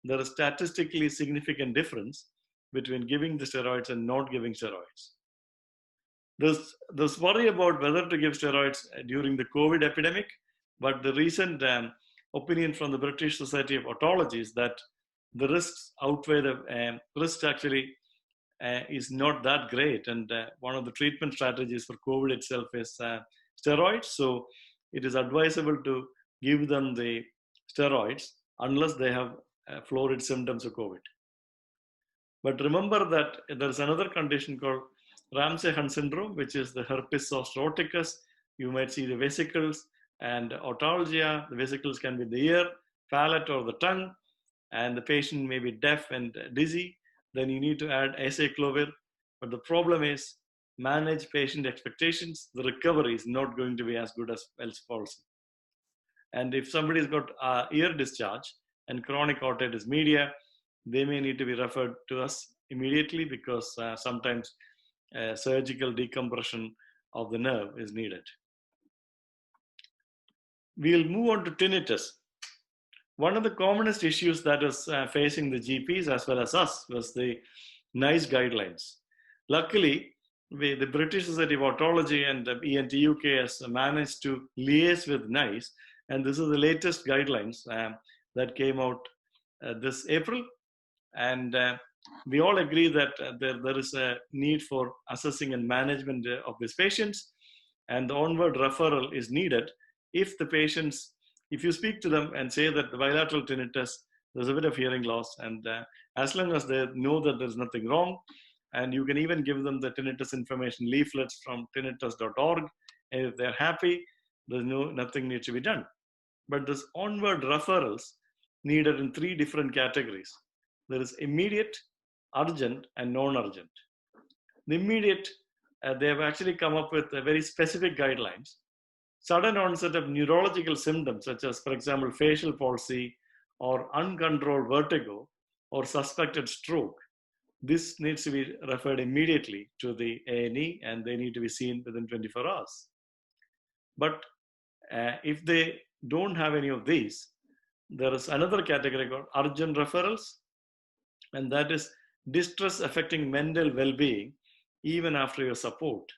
there is statistically significant difference between giving the steroids and not giving steroids. There's worry about whether to give steroids during the COVID epidemic, but the recent opinion from the British Society of Otology is that the risks outweigh the risks actually is not that great. And one of the treatment strategies for COVID itself is steroids. So it is advisable to give them the steroids unless they have florid symptoms of COVID. But remember that there's another condition called Ramsay-Hunt syndrome, which is the herpes zoster oticus. You might see the vesicles and otalgia. The vesicles can be the ear, palate, or the tongue, and the patient may be deaf and dizzy. Then you need to add acyclovir. But the problem is manage patient expectations. The recovery is not going to be as good as Bell's palsy. And if somebody's got ear discharge and chronic otitis media, they may need to be referred to us immediately because sometimes surgical decompression of the nerve is needed. We'll move on to tinnitus. One of the commonest issues that is facing the GPs as well as us was the NICE guidelines. Luckily, the British Society of Otology and ENT UK has managed to liaise with NICE, and this is the latest guidelines that came out this April. And we all agree that there is a need for assessing and management of these patients, and the onward referral is needed if the patients, if you speak to them and say that the bilateral tinnitus, there's a bit of hearing loss, and as long as they know that there's nothing wrong, and you can even give them the tinnitus information leaflets from tinnitus.org, and if they're happy, there's nothing needs to be done. But this onward referrals needed in 3 different categories. There is immediate, urgent, and non-urgent. The immediate, they have actually come up with a very specific guidelines. Sudden onset of neurological symptoms, such as, for example, facial palsy or uncontrolled vertigo or suspected stroke, this needs to be referred immediately to the A&E, and they need to be seen within 24 hours. But if they don't have any of these, there is another category called urgent referrals, and that is distress affecting mental well-being even after your support.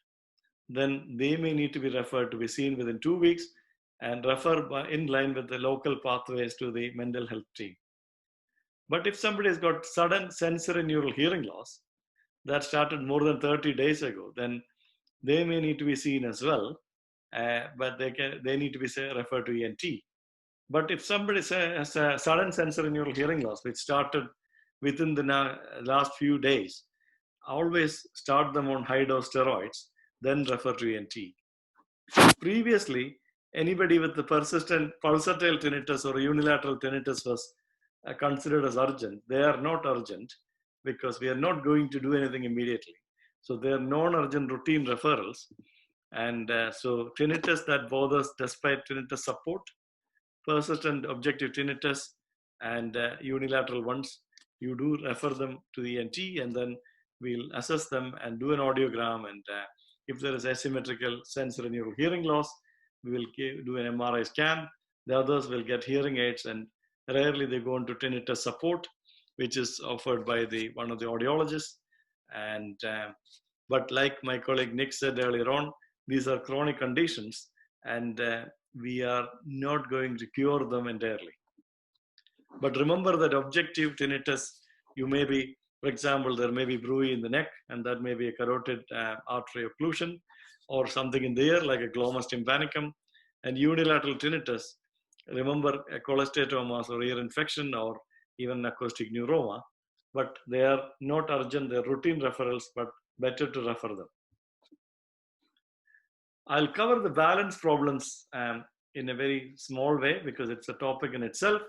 Then they may need to be referred to be seen within 2 weeks and refer in line with the local pathways to the mental health team. But if somebody has got sudden sensory neural hearing loss that started more than 30 days ago, then they may need to be seen as well. but they need to be referred to ENT. But if somebody has a sudden sensory neural hearing loss, which started within the last few days, always start them on high-dose steroids, then refer to ENT. Previously, anybody with the persistent pulsatile tinnitus or unilateral tinnitus was considered as urgent. They are not urgent because we are not going to do anything immediately. So they are non-urgent routine referrals. And so tinnitus that bothers despite tinnitus support, persistent objective tinnitus, and unilateral ones, you do refer them to the ENT, and then we'll assess them and do an audiogram. And if there is asymmetrical sensory neural hearing loss, we will do an MRI scan. The others will get hearing aids, and rarely they go into tinnitus support, which is offered by one of the audiologists. And but like my colleague Nick said earlier on, these are chronic conditions, and we are not going to cure them entirely. But remember that objective tinnitus, you may be, for example, there may be bruit in the neck, and that may be a carotid artery occlusion, or something in the ear like a glomus tympanicum. And unilateral tinnitus, remember cholesteatomas or ear infection or even acoustic neuroma, but they are not urgent, they're routine referrals, but better to refer them. I'll cover the balance problems in a very small way because it's a topic in itself.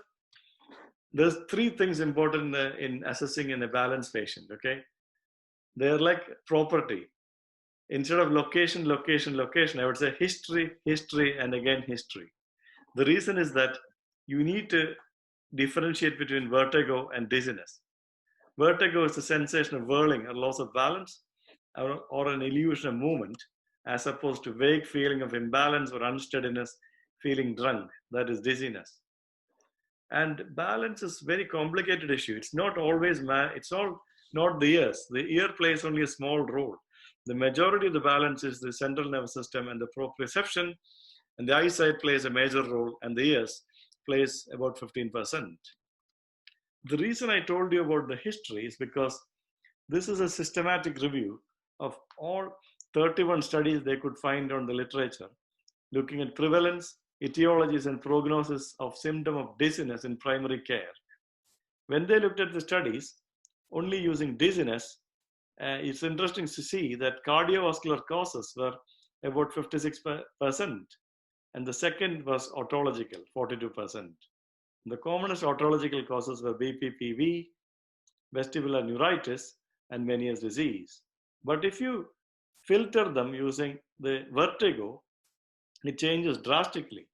There's three things important in assessing in a balanced patient, okay? They're like property. Instead of location, location, location, I would say history, history, and again history. The reason is that you need to differentiate between vertigo and dizziness. Vertigo is the sensation of whirling or loss of balance or an illusion of movement, as opposed to vague feeling of imbalance or unsteadiness, feeling drunk, that is dizziness. And balance is a very complicated issue. It's not always, it's all not the ears. The ear plays only a small role. The majority of the balance is the central nervous system and the proprioception, and the eyesight plays a major role, and the ears plays about 15%. The reason I told you about the history is because this is a systematic review of all 31 studies they could find on the literature, looking at prevalence, etiologies, and prognosis of symptom of dizziness in primary care. When they looked at the studies, only using dizziness, it's interesting to see that cardiovascular causes were about 56%, and the second was otological, 42%. The commonest otological causes were BPPV, vestibular neuritis, and Meniere's disease. But if you filter them using the vertigo, it changes drastically.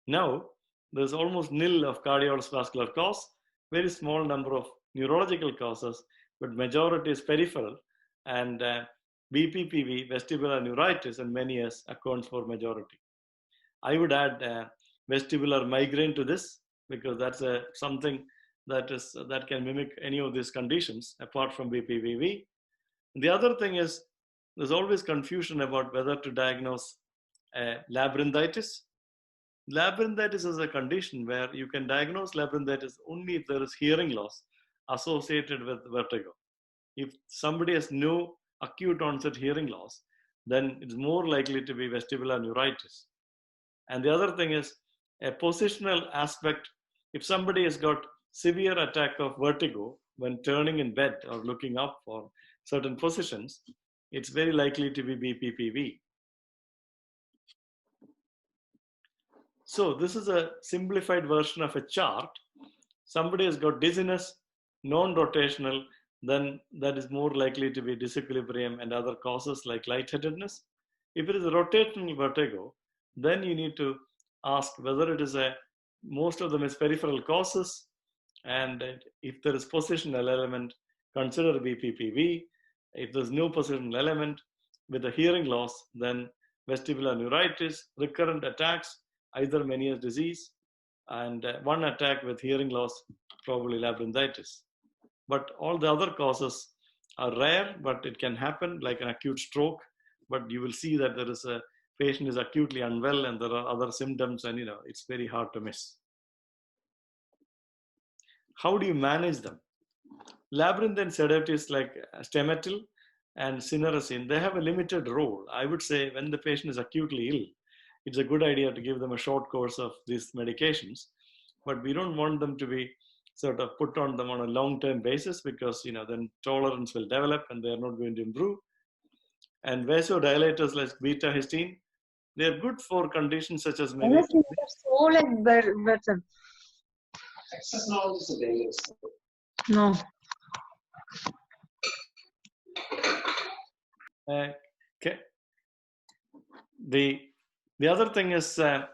Now, there's almost nil of cardiovascular cause, very small number of neurological causes, but majority is peripheral, and BPPV, vestibular neuritis, and Meniere's accounts for majority. I would add vestibular migraine to this because that's something that can mimic any of these conditions apart from BPPV. The other thing is there's always confusion about whether to diagnose labyrinthitis. Labyrinthitis is a condition where you can diagnose labyrinthitis only if there is hearing loss associated with vertigo. If somebody has no acute onset hearing loss, then it's more likely to be vestibular neuritis. And the other thing is a positional aspect. If somebody has got severe attack of vertigo when turning in bed or looking up for certain positions, it's very likely to be BPPV. So this is a simplified version of a chart. Somebody has got dizziness, non-rotational, then that is more likely to be disequilibrium and other causes like lightheadedness. If it is a rotational vertigo, then you need to ask whether it is most of them is peripheral causes, and if there is positional element, consider BPPV. If there's no positional element with a hearing loss, then vestibular neuritis, recurrent attacks, either Meniere's disease, and one attack with hearing loss, probably labyrinthitis. But all the other causes are rare, but it can happen, like an acute stroke. But you will see that there is a patient is acutely unwell and there are other symptoms, and it's very hard to miss. How do you manage them? Labyrinthine sedatives like stemetil and cineracine, they have a limited role. I would say when the patient is acutely ill, it's a good idea to give them a short course of these medications, but we don't want them to be sort of put on them on a long-term basis, because then tolerance will develop and they're not going to improve. And vasodilators like beta histine, they're good for conditions such as many. No. Okay. The other thing is there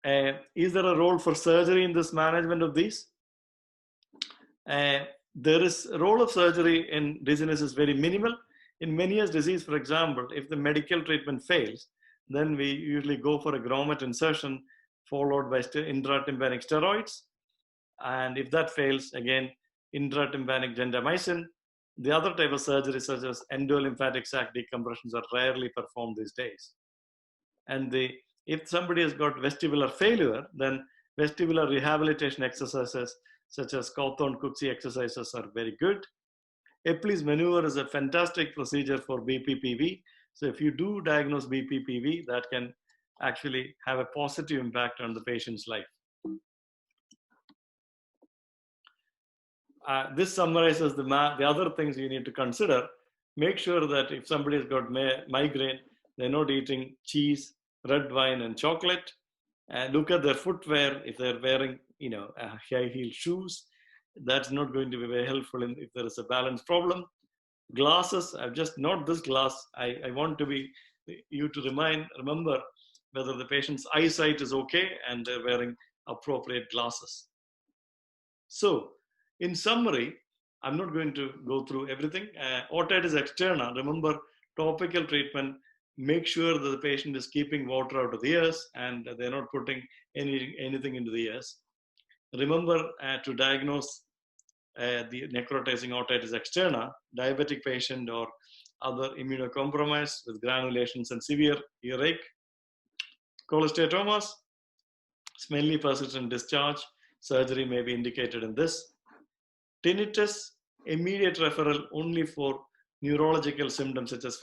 a role for surgery in this management of these? There is a role of surgery in dizziness is very minimal. In Meniere's disease, for example, if the medical treatment fails, then we usually go for a grommet insertion followed by intratympanic steroids. And if that fails, again, intratympanic gentamicin. The other type of surgery, such as endolymphatic sac decompressions, are rarely performed these days. And if somebody has got vestibular failure, then vestibular rehabilitation exercises such as Cawthorne-Coetzee exercises are very good. Epley's maneuver is a fantastic procedure for BPPV. So if you do diagnose BPPV, that can actually have a positive impact on the patient's life. This summarizes the other things you need to consider. Make sure that if somebody has got migraine, they're not eating cheese, red wine, and chocolate. Look at their footwear. If they're wearing, high-heel shoes, that's not going to be very helpful if there is a balance problem. Glasses, not this glass. I want you to remember whether the patient's eyesight is okay and they're wearing appropriate glasses. So, in summary, I'm not going to go through everything. Otitis externa, remember, topical treatment, make sure that the patient is keeping water out of the ears and they're not putting anything into the ears. Remember to diagnose the necrotizing otitis externa, diabetic patient or other immunocompromised with granulations and severe earache. Cholesteatomas, smelly persistent discharge, surgery may be indicated in this. Tinnitus, immediate referral only for neurological symptoms such as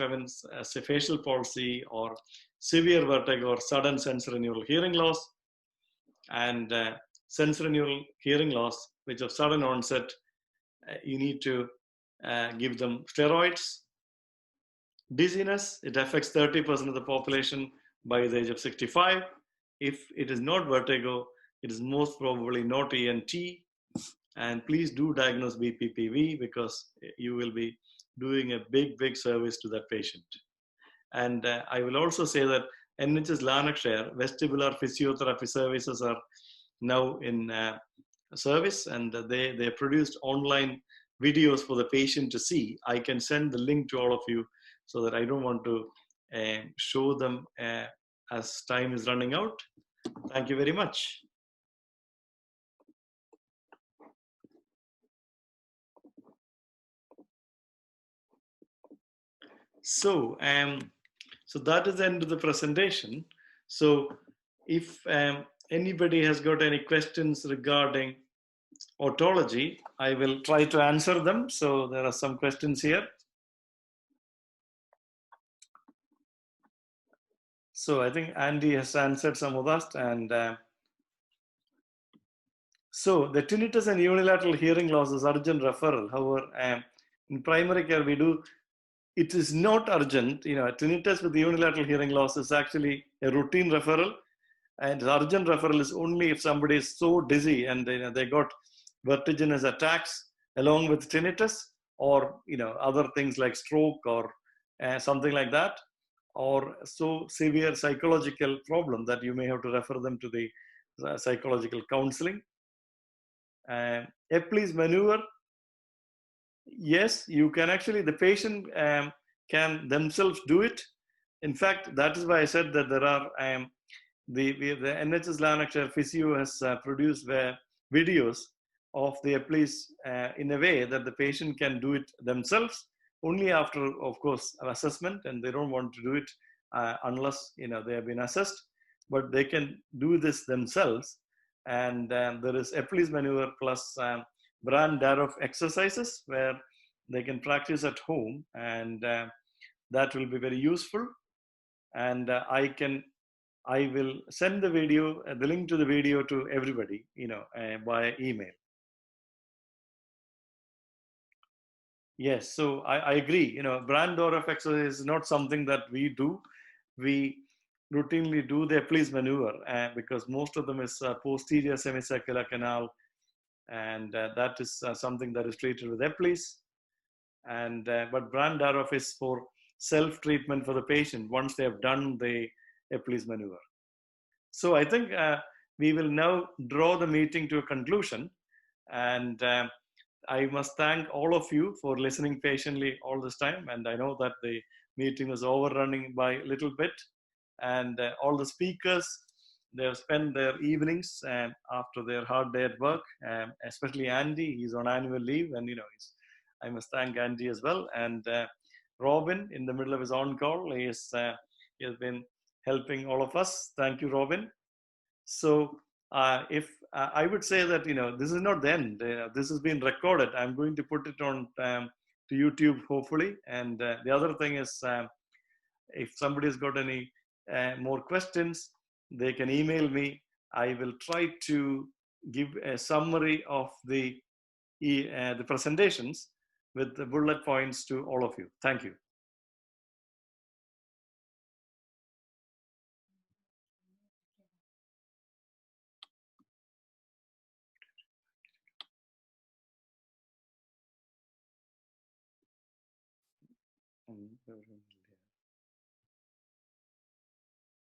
facial palsy or severe vertigo or sudden sensorineural hearing loss. And sensorineural hearing loss, which of sudden onset, you need to give them steroids. Dizziness, it affects 30% of the population by the age of 65. If it is not vertigo, it is most probably not ENT. And please do diagnose BPPV, because you will be doing a big service to that patient. And I will also say that NHS Lanarkshire vestibular physiotherapy services are now in service, and they produced online videos for the patient to see. I can send the link to all of you, so that I don't want to show them as time is running out. Thank you very much. So that is the end of the presentation. So if anybody has got any questions regarding otology, I will try to answer them. So there are some questions here. So I think Andy has answered some of that. And so the tinnitus and unilateral hearing loss is urgent referral. However, in primary care, it is not urgent. Tinnitus with unilateral hearing loss is actually a routine referral. And urgent referral is only if somebody is so dizzy and they got vertiginous attacks along with tinnitus, or other things like stroke or something like that, or so severe psychological problem that you may have to refer them to the psychological counseling. Epley's maneuver, yes, you can actually, the patient can themselves do it. In fact, that is why I said that there are the NHS Lanarkshire physio has produced videos of the Epley's in a way that the patient can do it themselves, only after, of course, assessment, and they don't want to do it unless they have been assessed. But they can do this themselves, and there is Epley's maneuver plus Brand Daroff exercises where they can practice at home, and that will be very useful. And I can I will send the video, the link to the video to everybody, via email. Yes, so I agree. Brand door of exercise is not something that we do. We routinely do the Epley's maneuver because most of them is posterior semicircular canal, and that is something that is treated with Epley's. And but brand RF is for self-treatment for the patient once they have done the Epley's maneuver. So I think we will now draw the meeting to a conclusion, and I must thank all of you for listening patiently all this time. And I know that the meeting was overrunning by a little bit, and all the speakers, they have spent their evenings after their hard day at work, especially Andy. He's on annual leave, and I must thank Andy as well. And Robin, in the middle of his on call, he has been helping all of us. Thank you, Robin. So if I would say that this is not the end. This has been recorded. I'm going to put it on to YouTube hopefully. And the other thing is, if somebody's got any more questions, they can email me. I will try to give a summary of the presentations with the bullet points to all of you. Thank you.